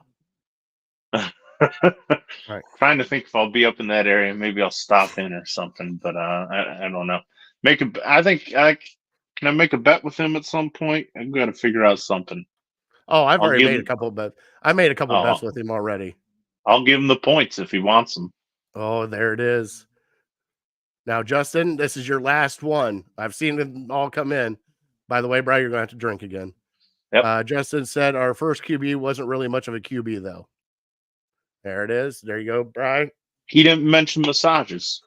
[SPEAKER 4] Right. Trying to think if I'll be up in that area. Maybe I'll stop in or something. But I don't know. Can I make a bet with him at some point? I've got to figure out something.
[SPEAKER 3] Oh, I've already made a couple of bets. I made a couple of bets with him already.
[SPEAKER 4] I'll give him the points if he wants them.
[SPEAKER 3] Oh, there it is. Now, Justin, this is your last one. I've seen them all come in. By the way, Bri, you're going to have to drink again.
[SPEAKER 4] Yep.
[SPEAKER 3] Justin said our first QB wasn't really much of a QB, though. There it is. There you go, Bri.
[SPEAKER 4] He didn't mention massages.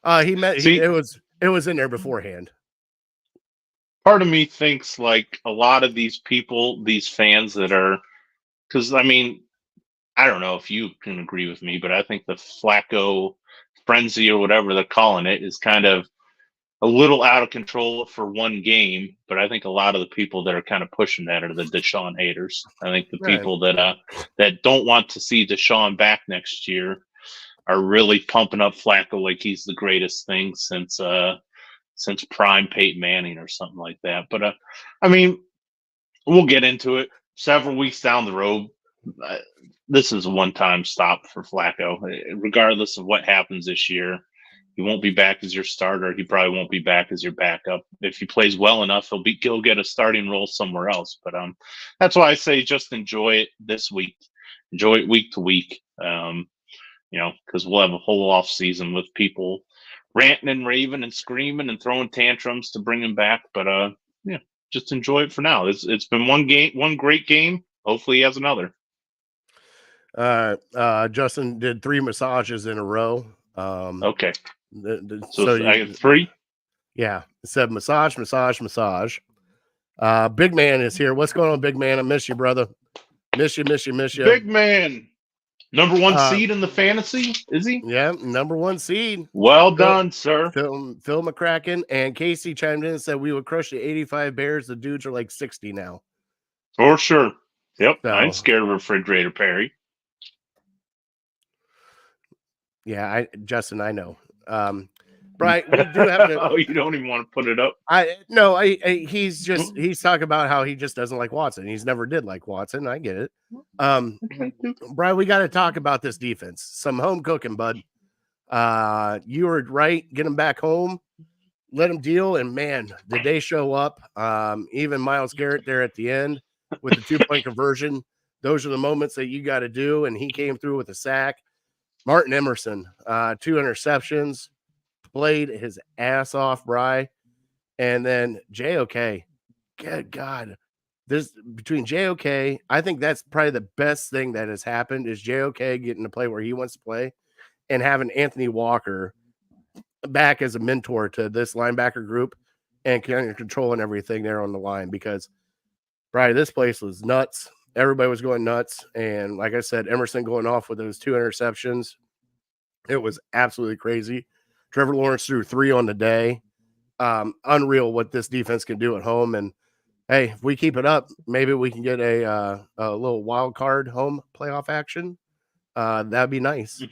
[SPEAKER 3] It was in there beforehand.
[SPEAKER 4] Part of me thinks like a lot of these people, these fans that are, because I mean, I don't know if you can agree with me, but I think the Flacco frenzy or whatever they're calling it is kind of a little out of control for one game. But I think a lot of the people that are kind of pushing that are the Deshaun haters. I think the people that don't want to see Deshaun back next year are really pumping up Flacco like he's the greatest thing since prime Peyton Manning or something like that. But I mean, we'll get into it several weeks down the road. This is a one-time stop for Flacco. Regardless of what happens this year, he won't be back as your starter. He probably won't be back as your backup. If he plays well enough, he'll get a starting role somewhere else. But that's why I say just enjoy it this week. Enjoy it week to week. Because we'll have a whole off season with people ranting and raving and screaming and throwing tantrums to bring him back. But yeah, just enjoy it for now. It's been one great game. Hopefully he has another.
[SPEAKER 3] Justin did 3 massages in a row.
[SPEAKER 4] Okay.
[SPEAKER 3] So
[SPEAKER 4] I get 3?
[SPEAKER 3] Yeah. It said massage. Big Man is here. What's going on, Big Man? I miss you, brother. Miss you.
[SPEAKER 4] Big Man. Number 1 seed in the fantasy, is he?
[SPEAKER 3] Yeah, number 1 seed.
[SPEAKER 4] Well done, sir.
[SPEAKER 3] Phil McCracken and Casey chimed in and said we would crush the 85 Bears. The dudes are like 60 now.
[SPEAKER 4] For sure. Yep.
[SPEAKER 3] So,
[SPEAKER 4] I ain't scared of Refrigerator Perry.
[SPEAKER 3] Yeah, Justin, I know. Right, we do have to.
[SPEAKER 4] Oh, you don't even want to put it up.
[SPEAKER 3] He's talking about how he just doesn't like Watson. He's never did like Watson. I get it. Brian, we got to talk about this defense. Some home cooking, bud. You were right. Get him back home. Let him deal. And man, did they show up? Even Myles Garrett there at the end with the 2-point conversion. Those are the moments that you got to do. And he came through with a sack. Martin Emerson, 2 interceptions. played his ass off, Bri. And then JOK, good God. There's between JOK, I think that's probably the best thing that has happened is JOK getting to play where he wants to play and having Anthony Walker back as a mentor to this linebacker group and kind of controlling everything there on the line because, Bri, this place was nuts. Everybody was going nuts. And like I said, Emerson going off with those 2 interceptions. It was absolutely crazy. Trevor Lawrence threw 3 on the day. Unreal what this defense can do at home. And hey, if we keep it up, maybe we can get a little wild card home playoff action. That'd be nice.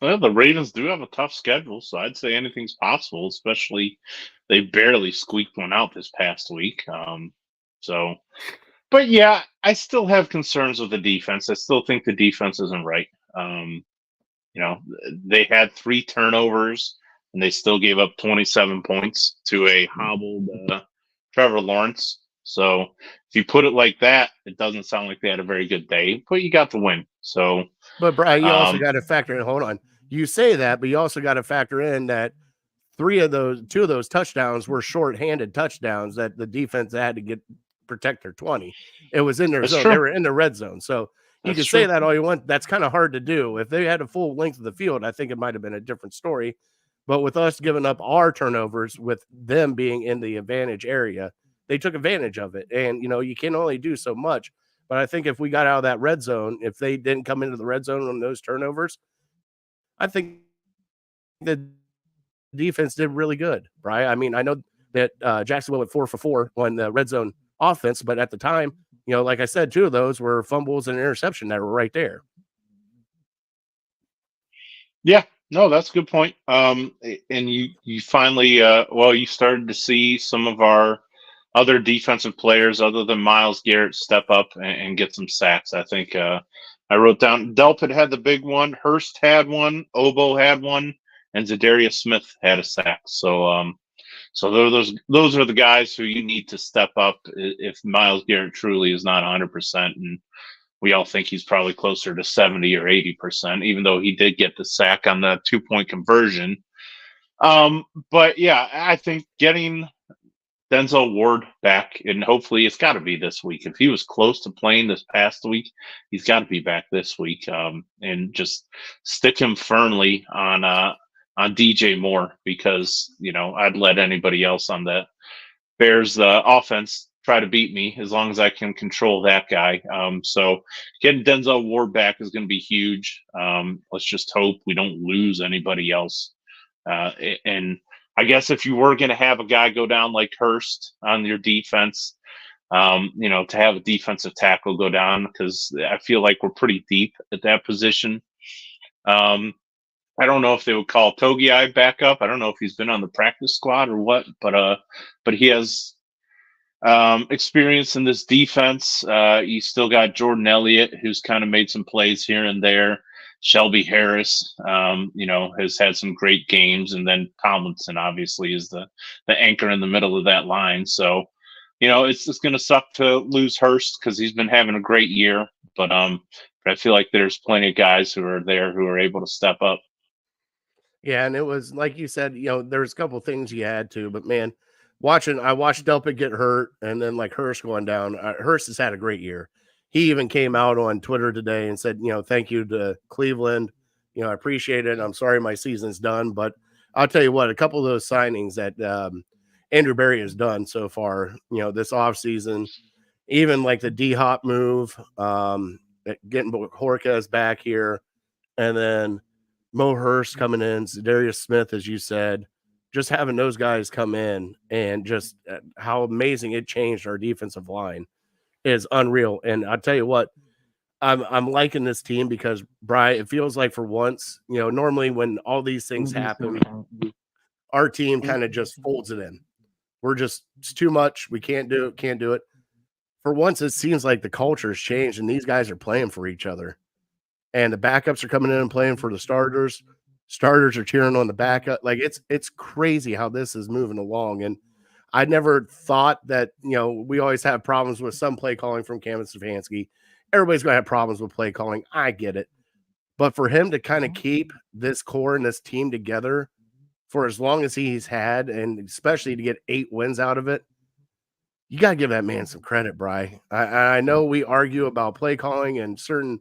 [SPEAKER 4] Well, the Ravens do have a tough schedule, so I'd say anything's possible, especially they barely squeaked one out this past week. But yeah, I still have concerns with the defense. I still think the defense isn't right. They had 3 turnovers and they still gave up 27 points to a hobbled Trevor Lawrence. So if you put it like that, it doesn't sound like they had a very good day, but you got the win. So,
[SPEAKER 3] but Brian, you also got to factor in. Hold on, you say that, but you also got to factor in that 2 of those touchdowns were short-handed touchdowns that the defense had to protect their 20. It was in their zone.
[SPEAKER 4] True.
[SPEAKER 3] They were in the red zone. So you can say that all you want. That's kind of hard to do. If they had a full length of the field, I think it might have been a different story. But with us giving up our turnovers, with them being in the advantage area, they took advantage of it. And, you can only do so much. But I think if we got out of that red zone, if they didn't come into the red zone on those turnovers, I think the defense did really good, right? I mean, I know that Jacksonville went 4 for 4 on the red zone offense, but at the time, like I said, 2 of those were fumbles and interception that were right there.
[SPEAKER 4] Yeah, no, that's a good point. And you finally, you started to see some of our other defensive players other than Myles Garrett step up and get some sacks. I think I wrote down Delpit had the big one, Hurst had one, Obo had one, and Zadarius Smith had a sack. So those are the guys who you need to step up if Myles Garrett truly is not 100%, and we all think he's probably closer to 70 or 80%, even though he did get the sack on the 2-point conversion. But yeah, I think getting Denzel Ward back, and hopefully it's got to be this week. If he was close to playing this past week, he's got to be back this week, and just stick him firmly on DJ Moore, because I'd let anybody else on the Bears offense try to beat me as long as I can control that guy. So getting Denzel Ward back is going to be huge. Let's just hope we don't lose anybody else. And I guess if you were going to have a guy go down like Hurst on your defense, to have a defensive tackle go down, because I feel like we're pretty deep at that position. I don't know if they would call Togiai back up. I don't know if he's been on the practice squad or what, but he has experience in this defense. You still got Jordan Elliott, who's kind of made some plays here and there. Shelby Harris, has had some great games, and then Tomlinson obviously is the anchor in the middle of that line. So, it's just going to suck to lose Hurst because he's been having a great year, but I feel like there's plenty of guys who are there who are able to step up.
[SPEAKER 3] Yeah, and it was like you said, there's a couple things you had to, but man, I watched Delpit get hurt, and then like Hurst going down. Hurst has had a great year. He even came out on Twitter today and said, thank you to Cleveland. I appreciate it. I'm sorry my season's done, but I'll tell you what, a couple of those signings that Andrew Berry has done so far, this offseason, even like the D-Hop move, getting Horkes back here, and then Mo Hurst coming in, Darius Smith, as you said, just having those guys come in and just how amazing it changed our defensive line is unreal. And I'll tell you what, I'm liking this team because, Bri, it feels like for once, normally when all these things happen, our team kind of just folds it in. It's too much. We can't do it. For once, it seems like the culture has changed and these guys are playing for each other. And the backups are coming in and playing for the starters. Starters are cheering on the backup. Like it's crazy how this is moving along. And I never thought that, we always have problems with some play calling from Kevin Stefanski. Everybody's going to have problems with play calling. I get it. But for him to kind of keep this core and this team together for as long as he's had, and especially to get 8 wins out of it, you got to give that man some credit, Bri. I know we argue about play calling and certain,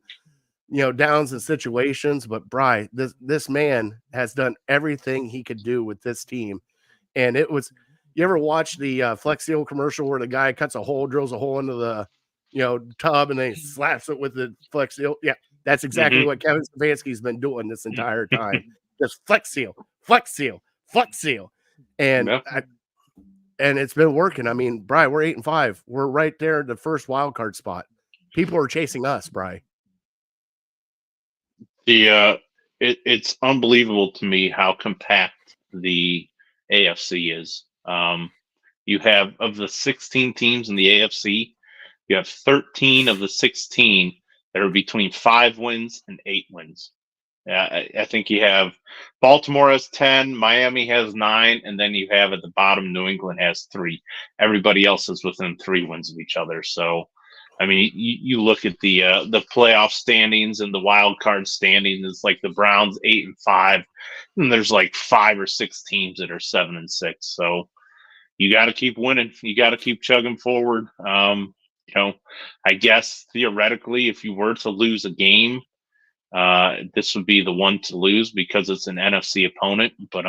[SPEAKER 3] downs and situations, but Bri, this man has done everything he could do with this team. And it was, you ever watch the Flex Seal commercial where the guy cuts a hole, drills a hole into the, tub, and then he slaps it with the Flex Seal? Yeah, that's exactly what Kevin Stefanski's been doing this entire time. Just Flex Seal, Flex Seal, Flex Seal. And and it's been working. I mean, Bri, we're 8-5. We're right there in the first wild card spot. People are chasing us, Bri.
[SPEAKER 4] It's unbelievable to me how compact the AFC is. You have, of the 16 teams in the AFC, you have 13 of the 16 that are between 5 wins and 8 wins. I think you have Baltimore has 10, Miami has 9, and then you have at the bottom New England has 3. Everybody else is within 3 wins of each other. So, I mean, you look at the playoff standings and the wild card standings. It's like the Browns 8-5, and there's like 5 or 6 teams that are 7-6. So you got to keep winning. You got to keep chugging forward. I guess theoretically, if you were to lose a game, this would be the one to lose because it's an NFC opponent. But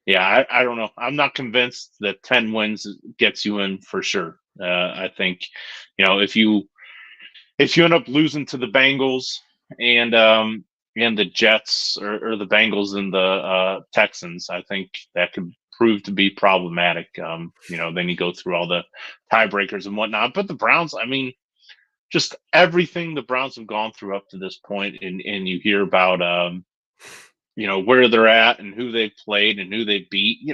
[SPEAKER 4] yeah, I don't know. I'm not convinced that 10 wins gets you in for sure. I think, if you end up losing to the Bengals and the Jets or the Bengals and the Texans, I think that could prove to be problematic. Then you go through all the tiebreakers and whatnot. But the Browns, I mean, just everything the Browns have gone through up to this point, and you hear about where they're at and who they've played and who they beat.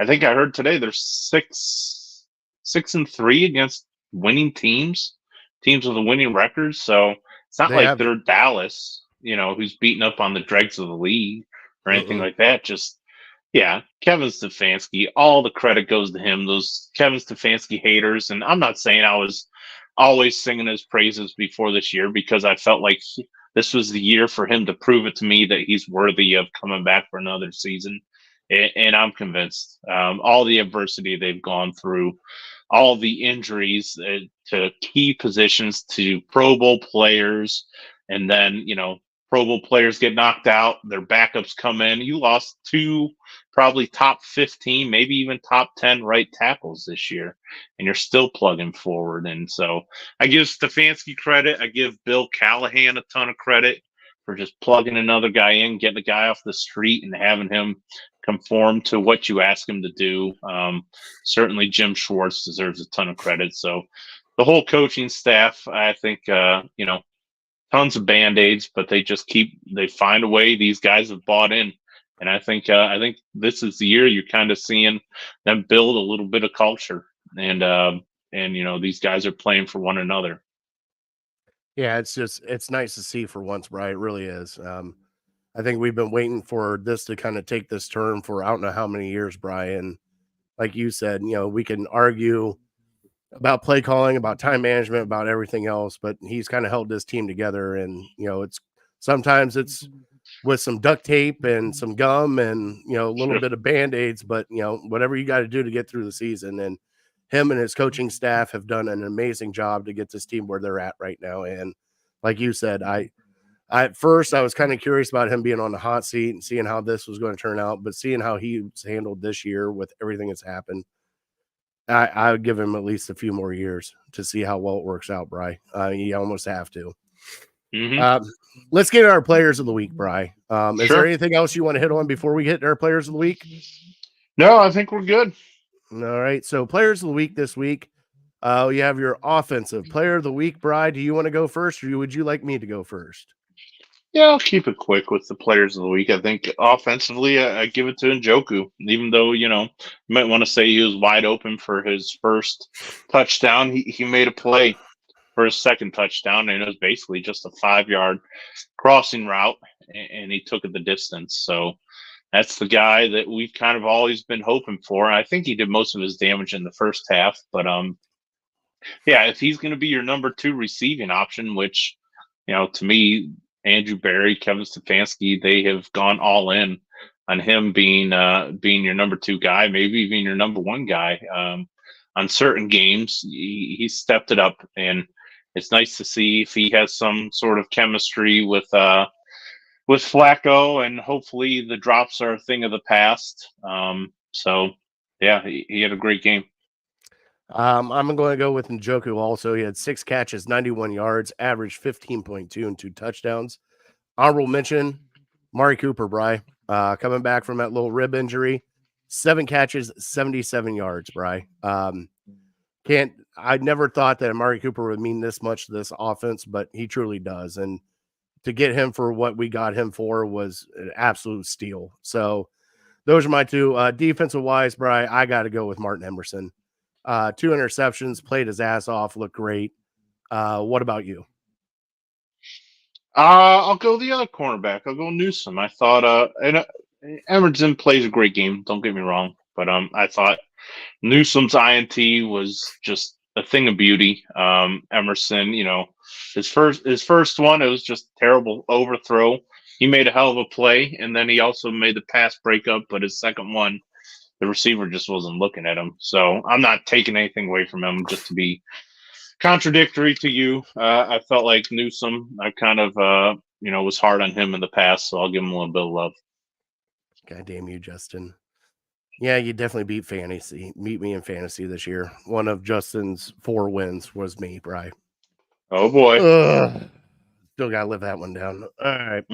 [SPEAKER 4] I think I heard today they're 6-3 against winning teams with a winning record. So it's not like they're Dallas, who's beating up on the dregs of the league or anything like that. Just Kevin Stefanski, all the credit goes to him. Those Kevin Stefanski haters, and I'm not saying I was always singing his praises before this year, because I felt like this was the year for him to prove it to me that he's worthy of coming back for another season. And I'm convinced all the adversity they've gone through, all the injuries to key positions, to Pro Bowl players, and then, Pro Bowl players get knocked out, their backups come in. You lost 2 probably top 15, maybe even top 10 right tackles this year, and you're still plugging forward. And so I give Stefanski credit. I give Bill Callahan a ton of credit for just plugging another guy in, getting a guy off the street and having him conform to what you ask him to do. Certainly Jim Schwartz deserves a ton of credit. So the whole coaching staff, I think, tons of Band-Aids, but they find a way. These guys have bought in. And I think this is the year you're kind of seeing them build a little bit of culture, and these guys are playing for one another.
[SPEAKER 3] Yeah, it's nice to see for once, Bri. It really is. I think we've been waiting for this to kind of take this turn for I don't know how many years, Bri. And like you said, we can argue about play calling, about time management, about everything else, but he's kind of held this team together. And sometimes it's with some duct tape and some gum and a little bit of Band-Aids, but whatever you got to do to get through the season. And him and his coaching staff have done an amazing job to get this team where they're at right now. And like you said, at first I was kind of curious about him being on the hot seat and seeing how this was going to turn out, but seeing how he's handled this year with everything that's happened, I would give him at least a few more years to see how well it works out, Bri. You almost have to. Let's get our players of the week, Bri. Is there anything else you want to hit on before we hit our players of the week?
[SPEAKER 4] No, I think we're good.
[SPEAKER 3] All right. So players of the week this week, you have your offensive player of the week, Bri. Do you want to go first, or would you like me to go first?
[SPEAKER 4] Yeah, I'll keep it quick with the players of the week. I think offensively, I give it to Njoku, even though, you might want to say he was wide open for his first touchdown. He made a play for his second touchdown, and it was basically just a 5-yard crossing route, and he took it the distance. So that's the guy that we've kind of always been hoping for. I think he did most of his damage in the first half, but if he's going to be your number 2 receiving option, which, to me, Andrew Barry, Kevin Stefanski, they have gone all in on him being your number 2 guy, maybe even your number 1 guy. On certain games, he stepped it up, and it's nice to see if he has some sort of chemistry with Flacco, and hopefully the drops are a thing of the past. So yeah, he had a great game.
[SPEAKER 3] I'm going to go with Njoku also. He had 6 catches, 91 yards, averaged 15.2 and 2 touchdowns. Honorable mention, Amari Cooper, Bri, coming back from that little rib injury, 7 catches, 77 yards, Bri. I never thought that Amari Cooper would mean this much to this offense, but he truly does. And to get him for what we got him for was an absolute steal. So those are my 2. Defensive wise, Bri, I got to go with Martin Emerson. 2 interceptions, played his ass off, looked great. What about you?
[SPEAKER 4] I'll go the other cornerback. I'll go Newsome. I thought, Emerson plays a great game. Don't get me wrong, but I thought Newsome's INT was just a thing of beauty. Emerson, his first one, it was just terrible overthrow. He made a hell of a play, and then he also made the pass breakup. But his second one, the receiver just wasn't looking at him. So I'm not taking anything away from him. Just to be contradictory to you, I felt like Newsome, I kind of was hard on him in the past, so I'll give him a little bit of love.
[SPEAKER 3] God damn you, Justin. Yeah, you definitely beat fantasy. Meet me in fantasy this year. One of Justin's 4 wins was me, Bri.
[SPEAKER 4] Oh boy.
[SPEAKER 3] Still gotta live that one down. All right.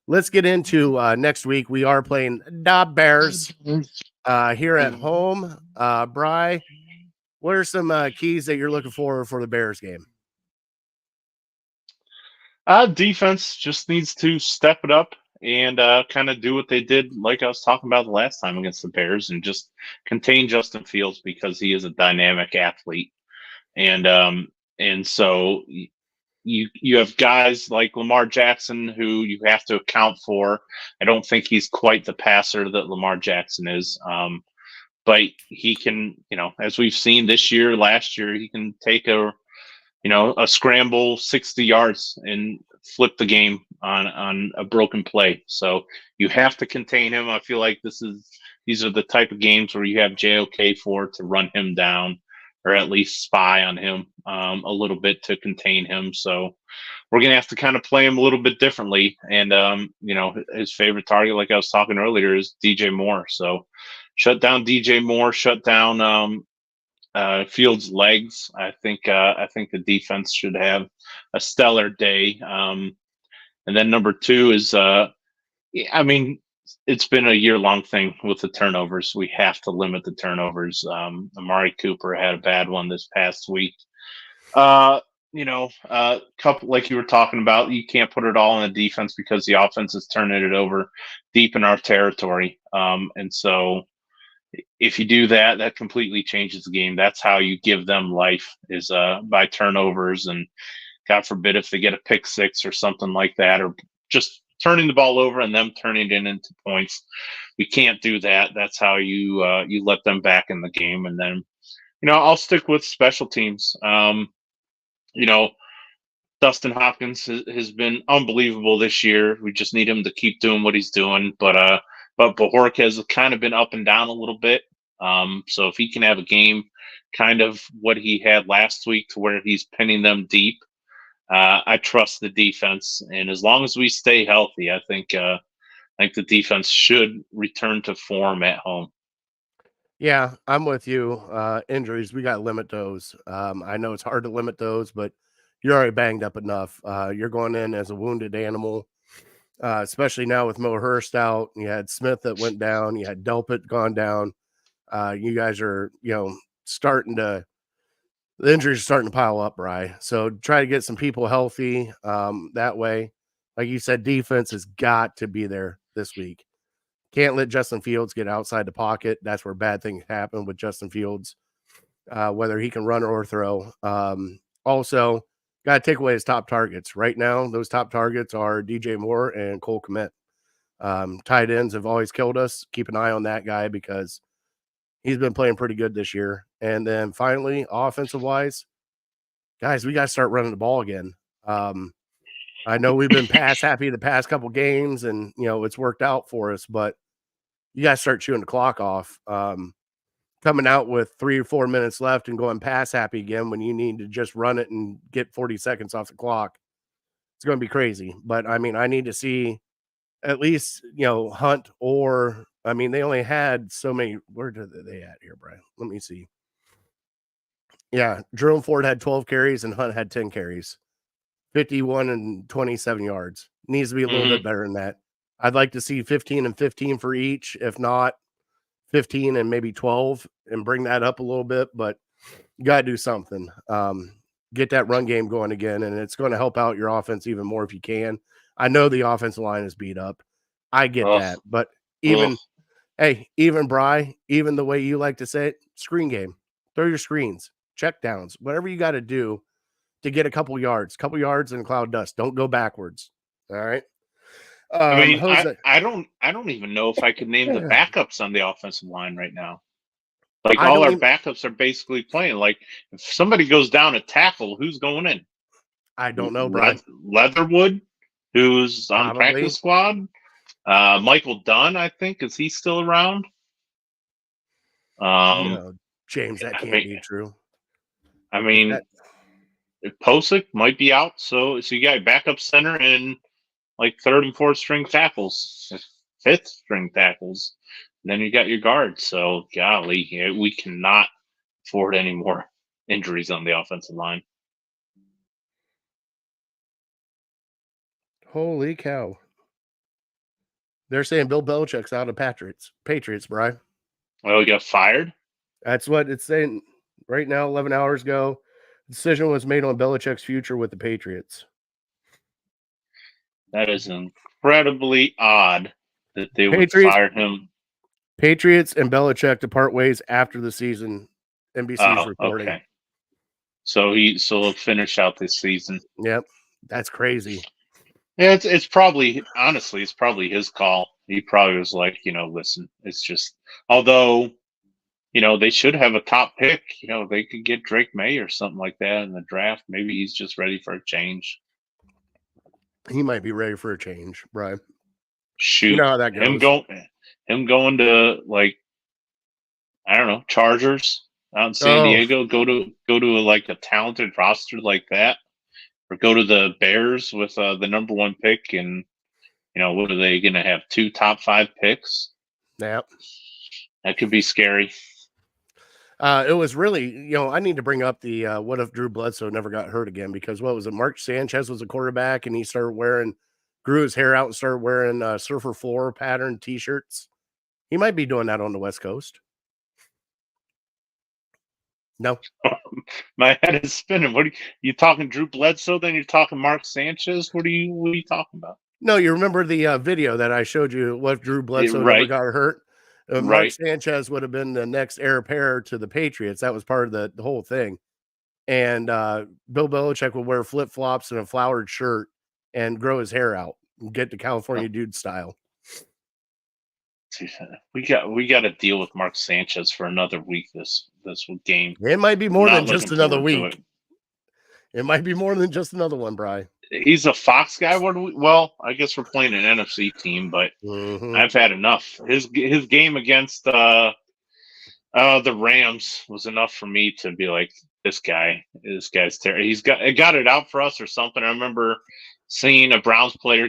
[SPEAKER 3] Let's get into next week. We are playing the Bears here at home. Bri, what are some keys that you're looking for the Bears game?
[SPEAKER 4] Defense just needs to step it up and kind of do what they did, like I was talking about the last time against the Bears, and just contain Justin Fields, because he is a dynamic athlete. And so you have guys like Lamar Jackson who you have to account for. I don't think he's quite the passer that Lamar Jackson is. But he can, as we've seen this year, last year, he can take a scramble 60 yards and flip the game on a broken play. So you have to contain him. I feel like these are the type of games where you have JOK for to run him down, or at least spy on him a little bit to contain him. So we're going to have to kind of play him a little bit differently. And, his favorite target, like I was talking earlier, is DJ Moore. So shut down DJ Moore, shut down Fields' legs. I think the defense should have a stellar day. And then number 2 is, it's been a year-long thing with the turnovers. We have to limit the turnovers. Amari Cooper had a bad one this past week. Couple, like you were talking about, you can't put it all on the defense because the offense is turning it over deep in our territory. And so if you do that, that completely changes the game. That's how you give them life, is by turnovers, and God forbid if they get a pick 6 or something like that, or just turning the ball over and them turning it into points. We can't do that. That's how you let them back in the game. And then, I'll stick with special teams. Dustin Hopkins has been unbelievable this year. We just need him to keep doing what he's doing. But Bajork has kind of been up and down a little bit. So if he can have a game kind of what he had last week, to where he's pinning them deep, I trust the defense. And as long as we stay healthy, I think the defense should return to form at home.
[SPEAKER 3] Yeah, I'm with you. Injuries, we got to limit those. I know it's hard to limit those, but you're already banged up enough. You're going in as a wounded animal, especially now with Mo Hurst out. You had Smith that went down. You had Delpit gone down. You guys are, the injuries are starting to pile up, Bri. So try to get some people healthy that way. Like you said, defense has got to be there this week. Can't let Justin Fields get outside the pocket. That's where bad things happen with Justin Fields, whether he can run or throw. Also, got to take away his top targets. Right now, those top targets are DJ Moore and Cole Kmet. Tight ends have always killed us. Keep an eye on that guy because he's been playing pretty good this year. And then finally, offensive-wise, guys, we got to start running the ball again. I know we've been pass happy the past couple games, and it's worked out for us, but you got to start chewing the clock off. Coming out with 3 or 4 minutes left and going pass happy again when you need to just run it and get 40 seconds off the clock. It's going to be crazy. But I mean, I need to see at least, Hunt or, I mean, they only had so many. Where did they at here, Brian? Let me see. Yeah. Jerome Ford had 12 carries and Hunt had 10 carries, 51 and 27 yards. Needs to be a little bit better than that. I'd like to see 15 and 15 for each. If not, 15 and maybe 12 and bring that up a little bit, but you got to do something. Get that run game going again, and it's going to help out your offense even more if you can. I know the offensive line is beat up. I get that, but even Bri, even the way you like to say it, screen game, throw your screens, check downs, whatever you got to do to get a couple yards in cloud dust. Don't go backwards. All right.
[SPEAKER 4] I mean, I don't even know if I could name the backups on the offensive line right now. Like all our backups are basically playing. Like if somebody goes down a tackle, who's going in?
[SPEAKER 3] I don't know, Brian.
[SPEAKER 4] Leatherwood, who's on the practice squad. Michael Dunn, I think, is he still around?
[SPEAKER 3] James, that can't be true.
[SPEAKER 4] I mean, Posick might be out, so you got backup center and like third and fourth string tackles, fifth string tackles. And then you got your guards. So, golly, we cannot afford any more injuries on the offensive line.
[SPEAKER 3] Holy cow. They're saying Bill Belichick's out of Patriots, Brian.
[SPEAKER 4] Well, he got fired?
[SPEAKER 3] That's what it's saying right now, 11 hours ago. The decision was made on Belichick's future with the Patriots.
[SPEAKER 4] That is incredibly odd that they would fire him.
[SPEAKER 3] Patriots and Belichick to part ways after the season. NBC's reporting. Okay.
[SPEAKER 4] So he'll finish out this season.
[SPEAKER 3] Yep. That's crazy.
[SPEAKER 4] Yeah, it's probably, honestly, it's probably his call. He probably was like, listen, it's just, although, they should have a top pick. They could get Drake May or something like that in the draft. Maybe he's just ready for a change.
[SPEAKER 3] He might be ready for a change, Brian.
[SPEAKER 4] Shoot,
[SPEAKER 3] you know how that goes.
[SPEAKER 4] Him going to like, I don't know, Chargers out in San Diego. Go to like a talented roster like that, or go to the Bears with the number 1 pick, and what are they going to have? 2 top 5 picks?
[SPEAKER 3] Yep,
[SPEAKER 4] that could be scary.
[SPEAKER 3] It was really, I need to bring up the what if Drew Bledsoe never got hurt again, because what was it? Mark Sanchez was a quarterback and he grew his hair out and started wearing surfer floor pattern t-shirts. He might be doing that on the West Coast. No.
[SPEAKER 4] My head is spinning. What are you talking Drew Bledsoe? Then you're talking Mark Sanchez? What are you talking about?
[SPEAKER 3] No, you remember the video that I showed you, what if Drew Bledsoe never got hurt? Mark Sanchez would have been the next heir apparent to the Patriots. That was part of the whole thing. And Bill Belichick would wear flip-flops and a flowered shirt and grow his hair out and get the California dude style.
[SPEAKER 4] We got to deal with Mark Sanchez for another week this game.
[SPEAKER 3] It might be more than just another week. It might be more than just another one, Bri.
[SPEAKER 4] He's a Fox guy. Well, I guess we're playing an NFC team, but I've had enough. His game against the Rams was enough for me to be like, this guy's terrible. He's got it out for us or something. I remember seeing a Browns player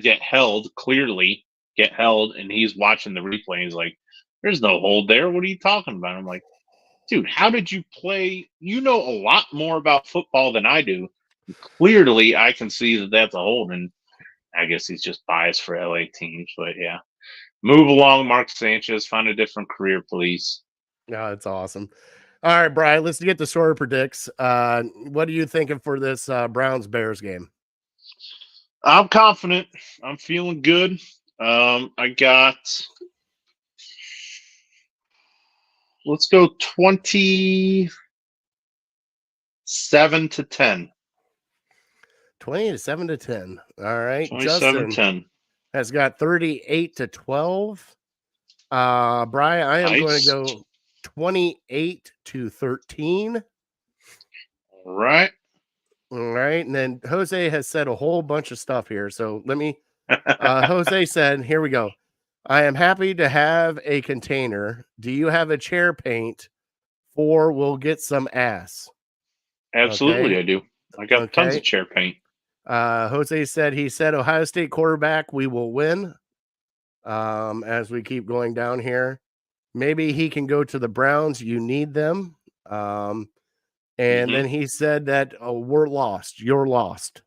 [SPEAKER 4] clearly get held, and he's watching the replay. And he's like, "There's no hold there. What are you talking about?" I'm like, "Dude, how did you play? You know a lot more about football than I do. Clearly, I can see that that's a hold." And I guess he's just biased for LA teams. But yeah, move along, Mark Sanchez. Find a different career, please.
[SPEAKER 3] Yeah, that's awesome. All right, Brian, let's get the score predicts. What are you thinking for this Browns-Bears game?
[SPEAKER 4] I'm confident. I'm feeling good. I got, let's go 27-10.
[SPEAKER 3] 27-10. All right.
[SPEAKER 4] 27-10.
[SPEAKER 3] Has got 38-12. Brian, I am going to go 28-13.
[SPEAKER 4] All right.
[SPEAKER 3] All right. And then Jose has said a whole bunch of stuff here. So let me, Jose said, here we go. I am happy to have a container. Do you have a chair paint for we'll get some ass?
[SPEAKER 4] Absolutely,
[SPEAKER 3] Okay.
[SPEAKER 4] I do. I got tons of chair paint.
[SPEAKER 3] Jose said, he said, Ohio State quarterback, we will win. As we keep going down here, maybe he can go to the Browns. You need them. And then he said that, oh, we're lost. You're lost.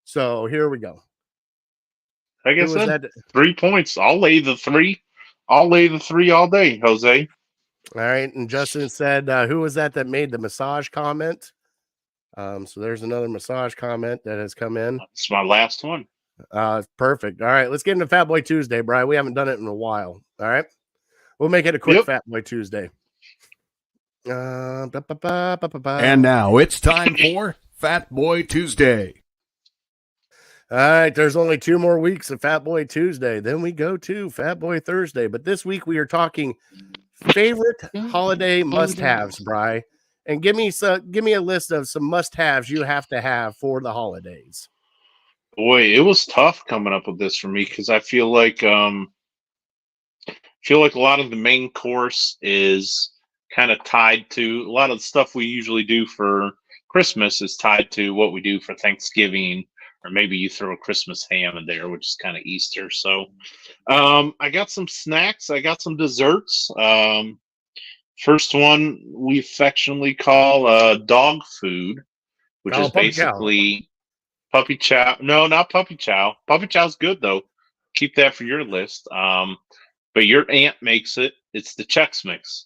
[SPEAKER 3] So here we go.
[SPEAKER 4] Like I said, 3 points. I'll lay the 3. I'll lay the 3 all day, Jose.
[SPEAKER 3] All right. And Justin said, who was that made the massage comment? So there's another massage comment that has come in.
[SPEAKER 4] It's my last one.
[SPEAKER 3] Perfect. All right. Let's get into Fat Boy Tuesday, Brian. We haven't done it in a while. All right. We'll make it a quick Fat Boy Tuesday.
[SPEAKER 5] And now it's time for Fat Boy Tuesday.
[SPEAKER 3] All right, there's only 2 more weeks of Fat Boy Tuesday. Then we go to Fat Boy Thursday. But this week we are talking favorite holiday must-haves, Bri. And give me a list of some must-haves you have to have for the holidays.
[SPEAKER 4] Boy, it was tough coming up with this for me because I feel like a lot of the main course is kind of tied to a lot of the stuff we usually do for Christmas is tied to what we do for Thanksgiving, or maybe you throw a Christmas ham in there, which is kind of Easter. So I got some snacks. I got some desserts. First one we affectionately call dog food, which is basically puppy chow. No, not puppy chow. Puppy chow's good, though. Keep that for your list. But your aunt makes it. It's the Chex Mix.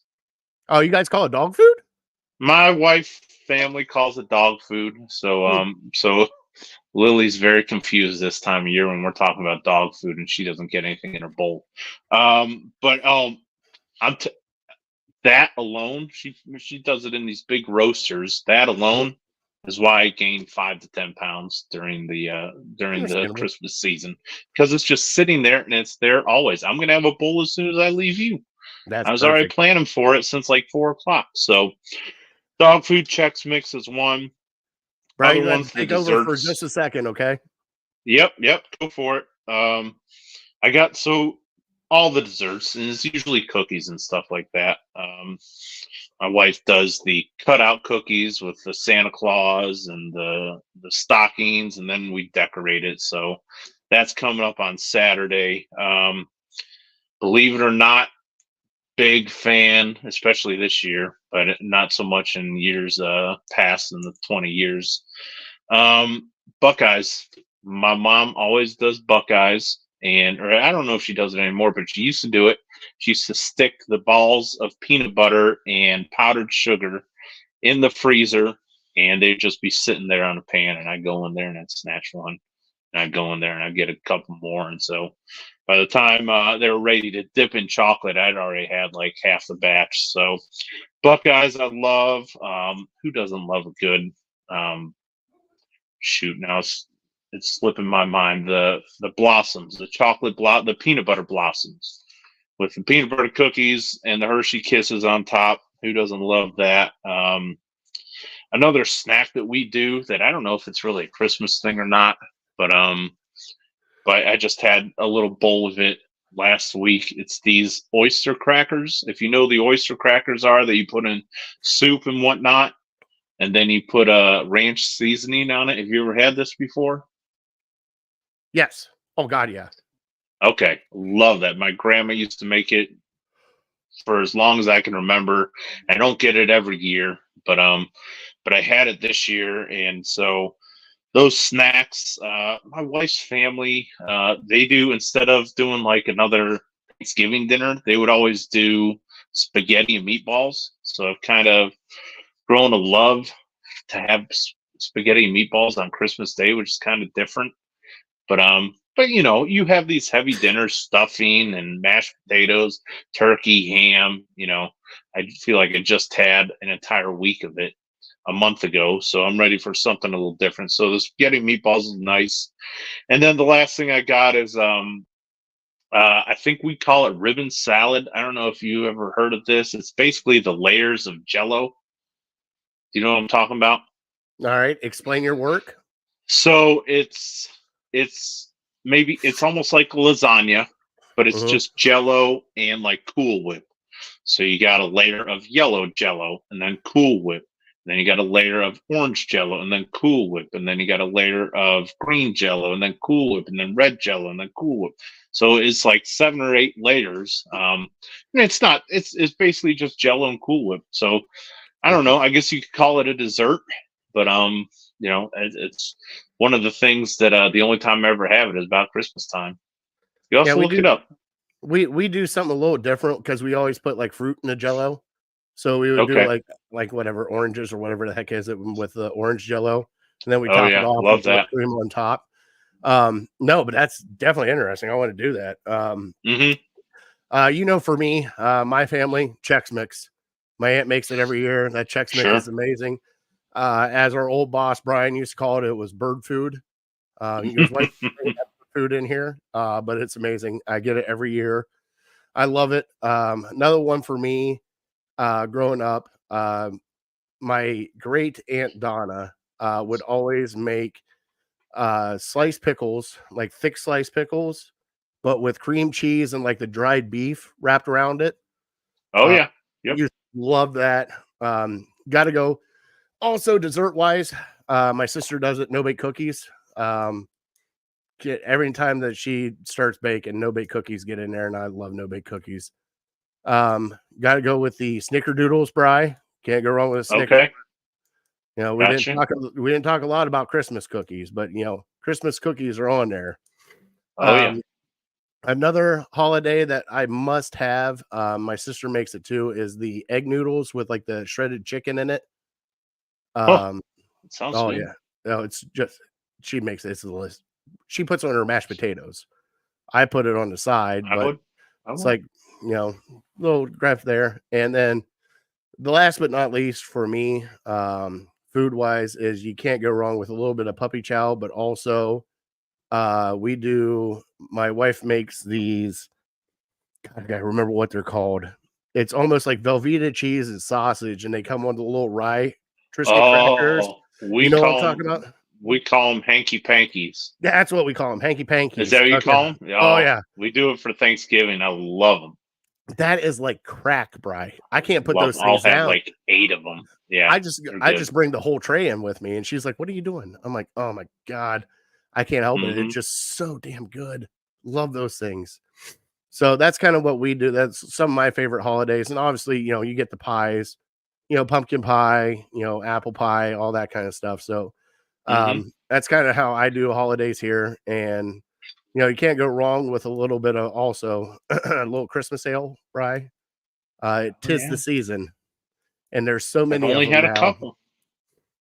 [SPEAKER 3] Oh, you guys call it dog food?
[SPEAKER 4] My wife family calls it dog food. So so Lily's very confused this time of year when we're talking about dog food and she doesn't get anything in her bowl. That alone, she does it in these big roasters. That alone is why I gained 5 to 10 pounds during the Christmas season, because it's just sitting there and it's there always. I'm gonna have a bowl as soon as I leave you. I was already planning for it since like 4:00. So dog food Chex Mix is one.
[SPEAKER 3] Brian, let's take over for just a second, okay?
[SPEAKER 4] Yep, go for it. I got all the desserts, and it's usually cookies and stuff like that. My wife does the cutout cookies with the Santa Claus and the stockings, and then we decorate it. So that's coming up on Saturday. Believe it or not, big fan, especially this year, but not so much in years past, in the 20 years. Buckeyes. My mom always does Buckeyes, or I don't know if she does it anymore, but she used to do it. She used to stick the balls of peanut butter and powdered sugar in the freezer, and they'd just be sitting there on a pan, and I'd go in there and I'd snatch one, and I'd go in there and I'd get a couple more. And so by the time they were ready to dip in chocolate, I'd already had like half the batch. So Buckeyes I love. Who doesn't love a good shoot, now it's slipping my mind. The blossoms, the peanut butter blossoms with the peanut butter cookies and the Hershey Kisses on top. Who doesn't love that? Another snack that we do that I don't know if it's really a Christmas thing or not, but I just had a little bowl of it last week. It's these oyster crackers. If you know the oyster crackers are, that you put in soup and whatnot, and then you put a ranch seasoning on it. Have you ever had this before?
[SPEAKER 3] Yes. Oh God, yeah.
[SPEAKER 4] Okay, love that. My grandma used to make it for as long as I can remember. I don't get it every year, but I had it this year, and so those snacks, my wife's family, they do, instead of doing like another Thanksgiving dinner, they would always do spaghetti and meatballs. So I've kind of grown a love to have spaghetti and meatballs on Christmas Day, which is kind of different. But you know, you have these heavy dinners, stuffing and mashed potatoes, turkey, ham. You know, I feel like I just had an entire week of it a month ago, so I'm ready for something a little different. So the spaghetti meatballs is nice. And then the last thing I got is I think we call it ribbon salad. I don't know if you ever heard of this. It's basically the layers of Jello. Do you know what I'm talking about?
[SPEAKER 3] All right, explain your work.
[SPEAKER 4] So it's almost like lasagna, but it's
[SPEAKER 3] Mhm.
[SPEAKER 4] just Jello and like Cool Whip. So you got a layer of yellow Jello and then Cool Whip. Then you got a layer of orange Jello and then Cool Whip, and then you got a layer of green Jello and then Cool Whip, and then red Jello and then Cool Whip. So it's like 7 or 8 layers. And it's not. It's basically just Jello and Cool Whip. So I don't know. I guess you could call it a dessert, but it's one of the things that the only time I ever have it is about Christmas time. You
[SPEAKER 3] Yeah,
[SPEAKER 4] also
[SPEAKER 3] we
[SPEAKER 4] look
[SPEAKER 3] do.
[SPEAKER 4] it up.
[SPEAKER 3] We do something a little different because we always put like fruit in the Jello. So we would do
[SPEAKER 4] Okay.
[SPEAKER 3] like whatever oranges or whatever the heck is it with the orange Jello, and then we
[SPEAKER 4] Oh
[SPEAKER 3] top it
[SPEAKER 4] yeah,
[SPEAKER 3] off
[SPEAKER 4] love
[SPEAKER 3] with whipped
[SPEAKER 4] that.
[SPEAKER 3] cream on top. No, but that's definitely interesting. I want to do that. For me, my family Chex Mix. My aunt makes it every year. That Chex Mix
[SPEAKER 4] Sure.
[SPEAKER 3] is amazing. As our old boss Brian used to call it, it was bird food. He goes, "Why bring food in here?" But it's amazing. I get it every year. I love it. Another one for me, growing up, my great aunt Donna would always make sliced pickles, like thick sliced pickles, but with cream cheese and like the dried beef wrapped around it.
[SPEAKER 4] Oh
[SPEAKER 3] Uh,
[SPEAKER 4] yeah. Yep.
[SPEAKER 3] you love that. Got to go. Also, dessert wise, my sister does it. No bake cookies. Every time that she starts baking, no bake cookies get in there, and I love no bake cookies. Got to go with the snickerdoodles, Bri. Can't go wrong with a snicker.
[SPEAKER 4] Okay.
[SPEAKER 3] We
[SPEAKER 4] Gotcha.
[SPEAKER 3] didn't talk a lot about Christmas cookies, but Christmas cookies are on there.
[SPEAKER 4] Oh yeah.
[SPEAKER 3] Another holiday that I must have, my sister makes it too, is the egg noodles with like the shredded chicken in it.
[SPEAKER 4] It sounds
[SPEAKER 3] Oh
[SPEAKER 4] good.
[SPEAKER 3] yeah, no, it's just she makes it. It's the list. She puts on her mashed potatoes. I put it on the side,
[SPEAKER 4] I
[SPEAKER 3] but
[SPEAKER 4] would.
[SPEAKER 3] it's like little graph there. And then the last but not least for me, food wise, is you can't go wrong with a little bit of puppy chow, but also we do. My wife makes these. God, I gotta remember what they're called. It's almost like Velveeta cheese and sausage, and they come on the little rye Triscuit crackers.
[SPEAKER 4] Oh,
[SPEAKER 3] You know what I'm talking about?
[SPEAKER 4] we call them hanky pankies.
[SPEAKER 3] That's what we call them, hanky
[SPEAKER 4] Is
[SPEAKER 3] pankies.
[SPEAKER 4] that what you
[SPEAKER 3] Okay.
[SPEAKER 4] call them?
[SPEAKER 3] Oh yeah,
[SPEAKER 4] we do it for Thanksgiving. I love them.
[SPEAKER 3] that is like crack, Bri. I can't put
[SPEAKER 4] Love
[SPEAKER 3] those
[SPEAKER 4] them. I'll
[SPEAKER 3] things
[SPEAKER 4] have
[SPEAKER 3] down.
[SPEAKER 4] like 8 of them. Yeah,
[SPEAKER 3] I just bring the whole tray in with me, and she's like, "What are you doing?" I'm like, "Oh my god, I can't help it. It's just so damn good. Love those things." So that's kind of what we do. That's some of my favorite holidays, and obviously, you get the pies, pumpkin pie, apple pie, all that kind of stuff. So that's kind of how I do holidays here, and you can't go wrong with a little bit of also a little Christmas ale, right? Tis the season, and there's so
[SPEAKER 4] I've
[SPEAKER 3] many of
[SPEAKER 4] only
[SPEAKER 3] them
[SPEAKER 4] had a
[SPEAKER 3] now.
[SPEAKER 4] couple.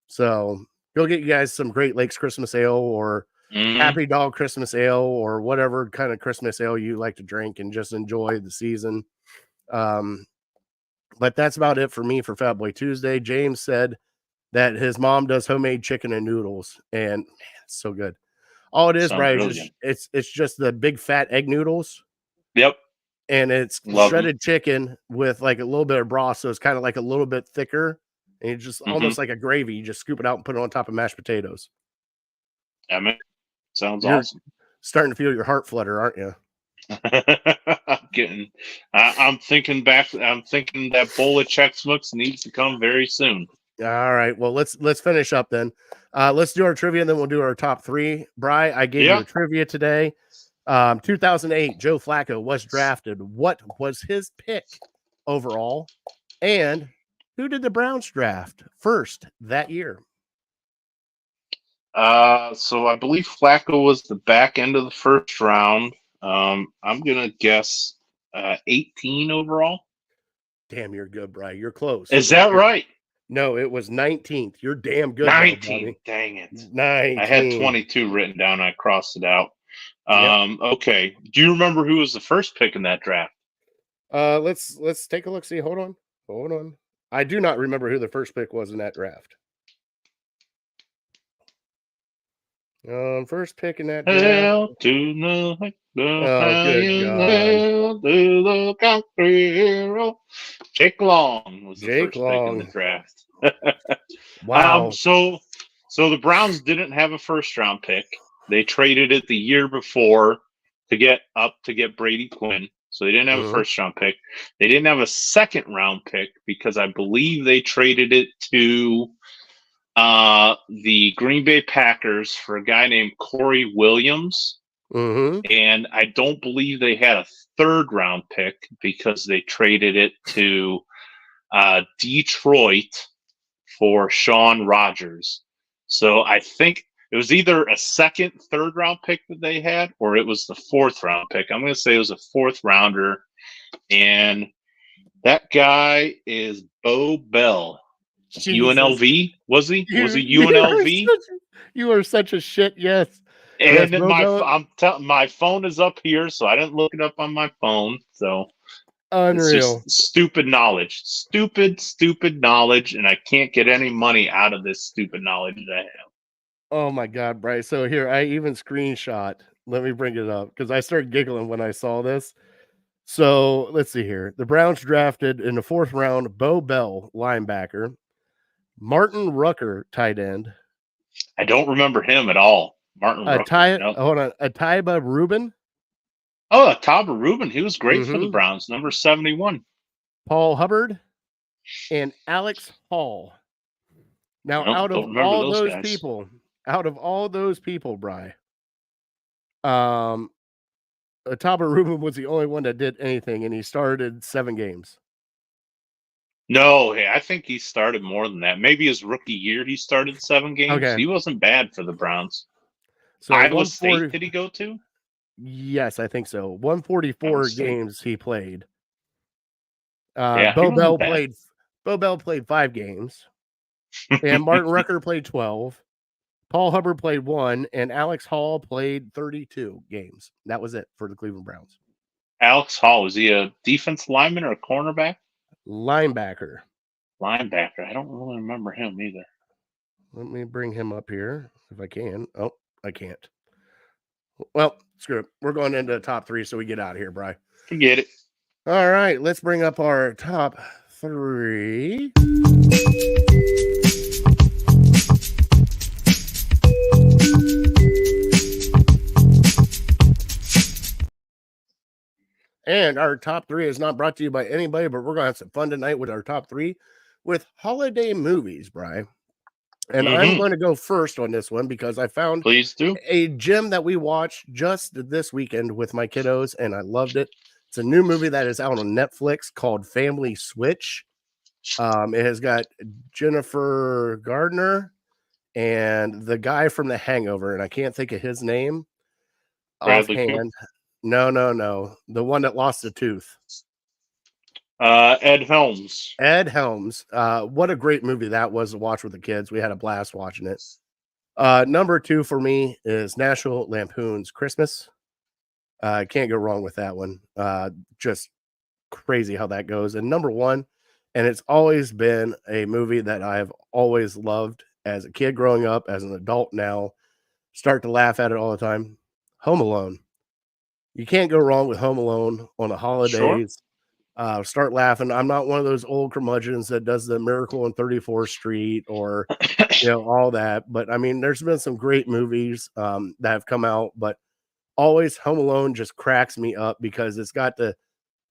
[SPEAKER 3] So go get you guys some Great Lakes Christmas ale or Happy Dog Christmas ale or whatever kind of Christmas ale you like to drink and just enjoy the season. But that's about it for me for Fat Boy Tuesday. James said that his mom does homemade chicken and noodles, and man, it's so good. All it is,
[SPEAKER 4] Sounds
[SPEAKER 3] right?
[SPEAKER 4] really good.
[SPEAKER 3] It's just the big fat egg noodles.
[SPEAKER 4] Yep.
[SPEAKER 3] And it's
[SPEAKER 4] Love
[SPEAKER 3] shredded chicken with like a little bit of broth, so it's kind of like a little bit thicker, and it's just almost like a gravy. You just scoop it out and put it on top of mashed potatoes.
[SPEAKER 4] I mean, sounds
[SPEAKER 3] You're
[SPEAKER 4] awesome.
[SPEAKER 3] starting to feel your heart flutter, aren't you?
[SPEAKER 4] I'm thinking back. I'm thinking that bowl of Chex Mix needs to come very soon.
[SPEAKER 3] All right. Well, let's finish up then. Let's do our trivia, and then we'll do our top 3. Bri, I gave you a trivia today. 2008, Joe Flacco was drafted. What was his pick overall? And who did the Browns draft first that year?
[SPEAKER 4] So I believe Flacco was the back end of the first round. I'm gonna guess 18 overall.
[SPEAKER 3] Damn, you're good, Bri. You're close.
[SPEAKER 4] Is that right?
[SPEAKER 3] No, it was 19th. You're damn good.
[SPEAKER 4] 19. Dang it.
[SPEAKER 3] 19.
[SPEAKER 4] I had 22 written down. I crossed it out.
[SPEAKER 3] Yep.
[SPEAKER 4] Okay. Do you remember who was the first pick in that draft?
[SPEAKER 3] Let's take a look. See, hold on. I do not remember who the first pick was in that draft. First pick in that draft.
[SPEAKER 4] Hail to the
[SPEAKER 3] good God.
[SPEAKER 4] to the country hero. Jake Long was the
[SPEAKER 3] Jake
[SPEAKER 4] first pick in
[SPEAKER 3] Long.
[SPEAKER 4] the draft.
[SPEAKER 3] Wow.
[SPEAKER 4] So So the Browns didn't have a first-round pick. They traded it the year before to get Brady Quinn. So they didn't have a first-round pick. They didn't have a second-round pick because I believe they traded it to the Green Bay Packers for a guy named Corey Williams. And I don't believe they had a third-round pick because they traded it to Detroit for Sean Rodgers. So I think it was either a second, third-round pick that they had, or it was the fourth-round pick. I'm going to say it was a fourth-rounder, and that guy is Bo Bell.
[SPEAKER 3] Jesus.
[SPEAKER 4] UNLV, was he? Was he UNLV?
[SPEAKER 3] You are such a shit, yes.
[SPEAKER 4] And
[SPEAKER 3] yes,
[SPEAKER 4] my phone is up here, so I didn't look it up on my phone. So
[SPEAKER 3] unreal.
[SPEAKER 4] it's just stupid knowledge. Stupid knowledge, and I can't get any money out of this stupid knowledge that I have.
[SPEAKER 3] Oh my God, Bryce. So here, I even screenshot. Let me bring it up because I started giggling when I saw this. So let's see here. The Browns drafted in the 4th round Bo Bell, linebacker, Martin Rucker, tight end.
[SPEAKER 4] I don't remember him at all. Martin Rucker.
[SPEAKER 3] Hold on. Atiba Rubin.
[SPEAKER 4] Oh, Atiba Rubin. He was great for the Browns. Number 71.
[SPEAKER 3] Paul Hubbard and Alex Hall. Now, out of all those people, Bri, Atiba Rubin was the only one that did anything, and he started 7 games.
[SPEAKER 4] No, hey, I think he started more than that. Maybe his rookie year he started 7 games. Okay. He wasn't bad for the Browns. So Iowa State did he go to?
[SPEAKER 3] Yes, I think so. 144 games he played. Bo Bell played 5 games. And Martin Rucker played 12. Paul Hubbard played 1, and Alex Hall played 32 games. That was it for the Cleveland Browns.
[SPEAKER 4] Alex Hall, was he a defensive lineman or a cornerback?
[SPEAKER 3] Linebacker.
[SPEAKER 4] I don't really remember him either.
[SPEAKER 3] Let me bring him up here if I can. Oh, I can't. Well, screw it. We're going into the top 3, so we get out of here, Bri.
[SPEAKER 4] Forget it.
[SPEAKER 3] All right, let's bring up our top 3. And our top 3 is not brought to you by anybody, but we're going to have some fun tonight with our top 3 with holiday movies, Bri. And I'm going to go first on this one because I found a gem that we watched just this weekend with my kiddos, and I loved it. It's a new movie that is out on Netflix called Family Switch. It has got Jennifer Gardner and the guy from The Hangover, and I can't think of his name offhand. No. The one that lost a tooth.
[SPEAKER 4] Ed Helms.
[SPEAKER 3] What a great movie that was to watch with the kids. We had a blast watching it. Number 2 for me is National Lampoon's Christmas. Can't go wrong with that one. Just crazy how that goes. And number 1, and it's always been a movie that I've always loved as a kid growing up, as an adult now, start to laugh at it all the time. Home Alone. You can't go wrong with Home Alone on the holidays. Sure. Start laughing. I'm not one of those old curmudgeons that does the Miracle on 34th Street or all that. But I mean, there's been some great movies that have come out, but always Home Alone just cracks me up because it's got the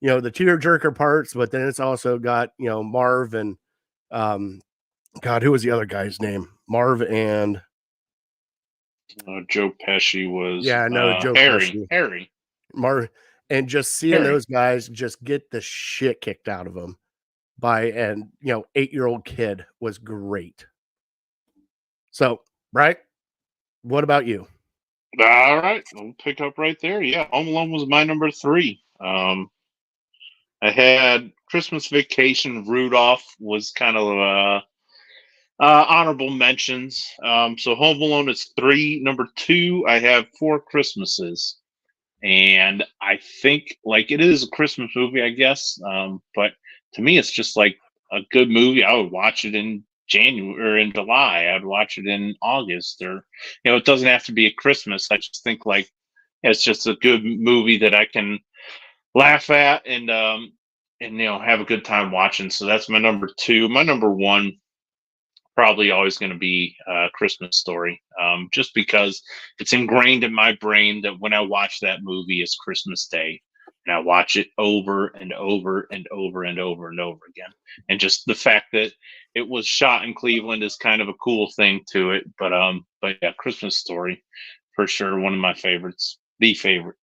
[SPEAKER 3] tearjerker parts, but then it's also got Marv and God, who was the other guy's name? Marv and
[SPEAKER 4] Joe Pesci was
[SPEAKER 3] Joe Pesci.
[SPEAKER 4] Harry.
[SPEAKER 3] Marv, and just seeing those guys just get the shit kicked out of them by an 8-year-old kid was great. So, right? What about you?
[SPEAKER 4] All right, I'll pick up right there. Yeah, Home Alone was my number 3. I had Christmas Vacation. Rudolph was kind of honorable mentions. So Home Alone is 3. Number 2, I have 4 Christmases. And I think it is a Christmas movie, I guess. But to me, it's just like a good movie. I would watch it in January or in July. I'd watch it in August, or it doesn't have to be at Christmas. I just think it's just a good movie that I can laugh at and have a good time watching. So that's my number 2. My number 1 probably always going to be Christmas Story, just because it's ingrained in my brain that when I watch that movie, it's Christmas Day, and I watch it over and over and over and over and over again. And just the fact that it was shot in Cleveland is kind of a cool thing to it. But yeah, Christmas Story for sure, one of my favorites, the favorite.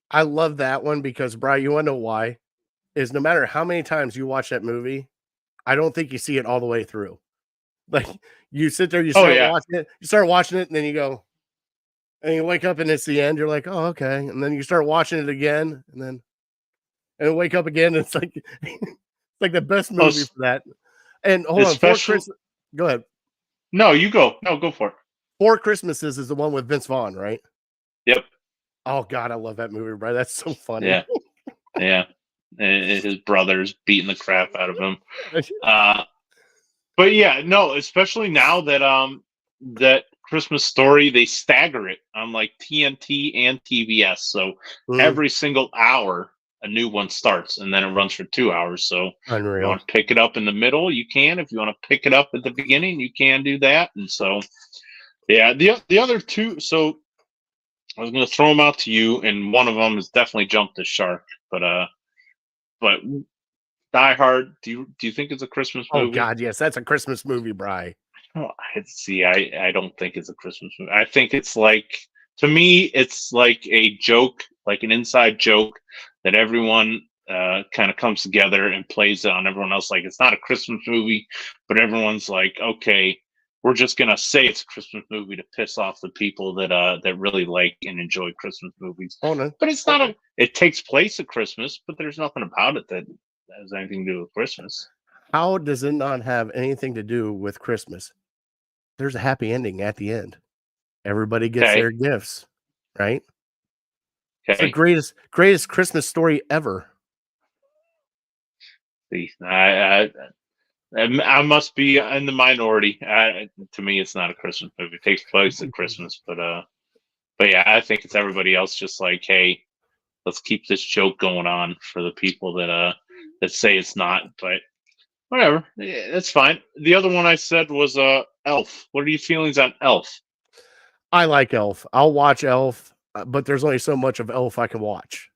[SPEAKER 3] I love that one because, Brian, you want to know why? Is no matter how many times you watch that movie, I don't think you see it all the way through. Like you sit there, you start watching it, and then you go, and you wake up and it's the end. You're like, oh, okay. And then you start watching it again, and wake up again. And it's like, it's like the best movie for that. And hold on, go ahead.
[SPEAKER 4] No, you go. No, go for it.
[SPEAKER 3] Four Christmases is the one with Vince Vaughn, right?
[SPEAKER 4] Yep.
[SPEAKER 3] Oh God, I love that movie, bro. That's so funny.
[SPEAKER 4] Yeah. Yeah. And his brother's beating the crap out of him. But yeah, no, especially now that that Christmas Story, they stagger it on like TNT and TBS. So every single hour a new one starts, and then it runs for 2 hours. So
[SPEAKER 3] unreal.
[SPEAKER 4] If you want to pick it up in the middle, you can. If you want to pick it up at the beginning, you can do that. And so yeah, the other two, so I was going to throw them out to you, and one of them has definitely jumped the shark. But Die Hard, do you think it's a Christmas movie?
[SPEAKER 3] Oh God, yes, that's a Christmas movie, Bri.
[SPEAKER 4] Oh, I don't think it's a Christmas movie. I think it's like, to me, it's like a joke, like an inside joke that everyone kind of comes together and plays it on everyone else. Like, it's not a Christmas movie, but everyone's like, okay, we're just gonna say it's a Christmas movie to piss off the people that really like and enjoy Christmas movies. But it's not it takes place at Christmas, but there's nothing about it that has anything to do with Christmas.
[SPEAKER 3] How does it not have anything to do with Christmas? There's a happy ending at the end. Everybody gets their gifts, right? It's the greatest Christmas story ever.
[SPEAKER 4] See, I must be in the minority. To me, it's not a Christmas movie. It takes place at Christmas, but yeah, I think it's everybody else just like, hey, let's keep this joke going on for the people that say it's not. But whatever, that's fine. The other one I said was Elf. What are your feelings on Elf?
[SPEAKER 3] I like Elf. I'll watch Elf, but there's only so much of Elf I can watch.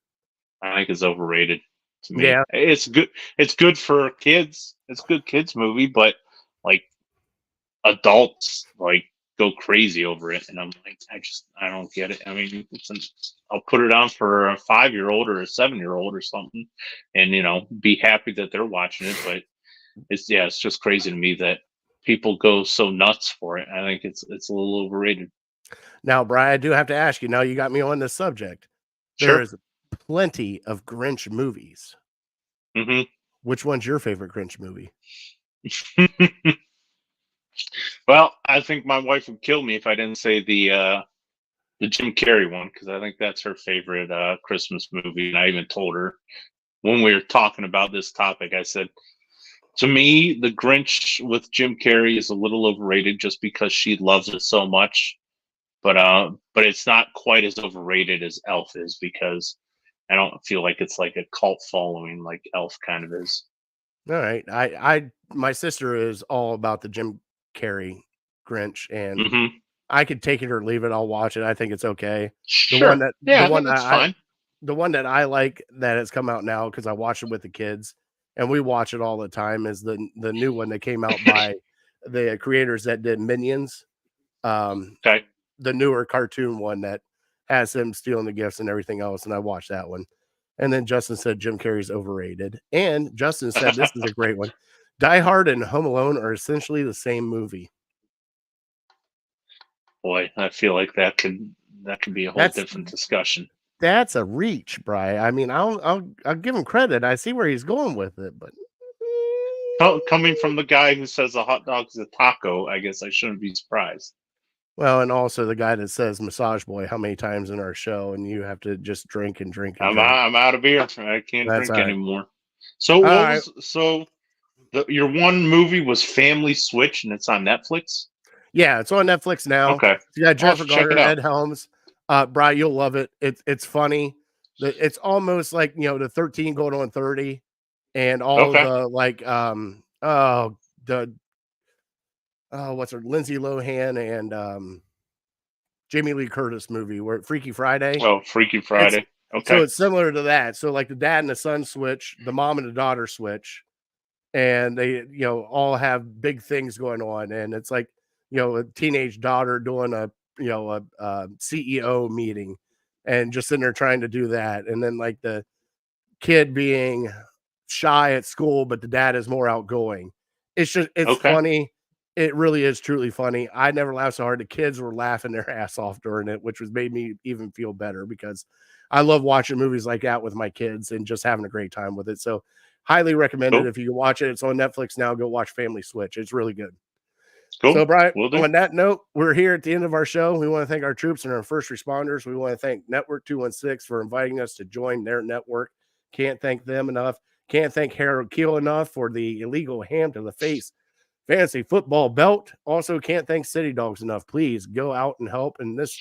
[SPEAKER 4] I think it's overrated. To me. Yeah, it's good. It's good for kids. It's a good kids movie, but like adults like go crazy over it, and I'm like, I don't get it. I mean, I'll put it on for a 5-year-old or a 7-year-old or something, and be happy that they're watching it. But it's just crazy to me that people go so nuts for it. I think it's a little overrated.
[SPEAKER 3] Now, Brian, I do have to ask you. Now you got me on this subject.
[SPEAKER 4] Sure.
[SPEAKER 3] There's plenty of Grinch movies.
[SPEAKER 4] Mm-hmm.
[SPEAKER 3] Which one's your favorite Grinch movie?
[SPEAKER 4] Well, I think my wife would kill me if I didn't say the Jim Carrey one, because I think that's her favorite Christmas movie. And I even told her when we were talking about this topic, I said, to me, The Grinch with Jim Carrey is a little overrated just because she loves it so much. But it's not quite as overrated as Elf is, because I don't feel like it's like a cult following like Elf kind of is.
[SPEAKER 3] All right. My sister is all about the Jim Carrey Grinch, and I could take it or leave it. I'll watch it. I think it's okay.
[SPEAKER 4] Sure.
[SPEAKER 3] The one that I like that has come out now, because I watch it with the kids and we watch it all the time, is the new one that came out by the creators that did Minions.
[SPEAKER 4] Okay.
[SPEAKER 3] The newer cartoon one that has him stealing the gifts and everything else, and I watched that one. And then Justin said Jim Carrey's overrated. And Justin said this is a great one. Die Hard and Home Alone are essentially the same movie.
[SPEAKER 4] Boy, I feel like that could be a whole different discussion.
[SPEAKER 3] That's a reach, Bri. I mean, I'll give him credit. I see where he's going with it, but
[SPEAKER 4] coming from the guy who says a hot dog is a taco, I guess I shouldn't be surprised.
[SPEAKER 3] Well, and also the guy that says massage boy how many times in our show, and you have to just drink and drink.
[SPEAKER 4] I'm out of beer. I can't drink anymore. So your one movie was Family Switch, and it's on Netflix?
[SPEAKER 3] Yeah, it's on Netflix now.
[SPEAKER 4] Okay.
[SPEAKER 3] You got Jennifer Garner, Ed Helms. Bri, you'll love it. It's funny. It's almost like, the 13 going on 30, and all the like what's her Lindsay Lohan and Jamie Lee Curtis movie where Freaky Friday.
[SPEAKER 4] Oh, Freaky Friday.
[SPEAKER 3] So
[SPEAKER 4] Okay.
[SPEAKER 3] it's similar to that. So like the dad and the son switch, the mom and the daughter switch, and they, all have big things going on. And it's like, a teenage daughter doing a CEO meeting and just sitting there trying to do that. And then like the kid being shy at school, but the dad is more outgoing. It's
[SPEAKER 4] Okay.
[SPEAKER 3] funny. It really is truly funny. I never laughed so hard. The kids were laughing their ass off during it, which made me even feel better because I love watching movies like that with my kids and just having a great time with it. So highly recommended.
[SPEAKER 4] Cool.
[SPEAKER 3] If you can watch it. It's on Netflix now. Go watch Family Switch. It's really good.
[SPEAKER 4] Cool.
[SPEAKER 3] So, Brian,
[SPEAKER 4] Will do.
[SPEAKER 3] on that note, we're here at the end of our show. We want to thank our troops and our first responders. We want to thank Network 216 for inviting us to join their network. Can't thank them enough. Can't thank Harold Kheel enough for the illegal ham to the face fantasy football belt. Also, can't thank City Dogs enough. Please go out and help in this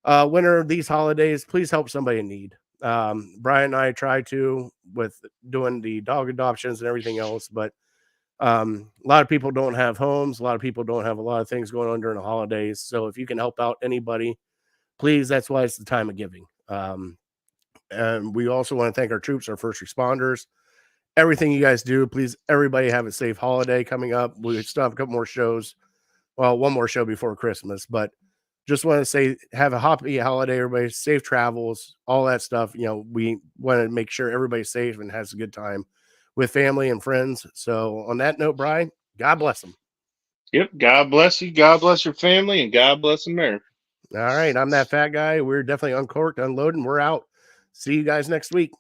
[SPEAKER 3] winter, these holidays. Please help somebody in need. Brian and I try to with doing the dog adoptions and everything else, but a lot of people don't have homes. A lot of people don't have a lot of things going on during the holidays. So if you can help out anybody, please, that's why it's the time of giving. And we also want to thank our troops, our first responders, everything you guys do. Please, everybody have a safe holiday coming up. We still have a couple more shows. Well, one more show before Christmas, but just want to say have a happy holiday, everybody. Safe travels, all that stuff. We want to make sure everybody's safe and has a good time with family and friends. So on that note, Brian, God bless them.
[SPEAKER 4] Yep. God bless you. God bless your family, and God bless America.
[SPEAKER 3] All right. I'm that fat guy. We're definitely uncorked, unloading. We're out. See you guys next week.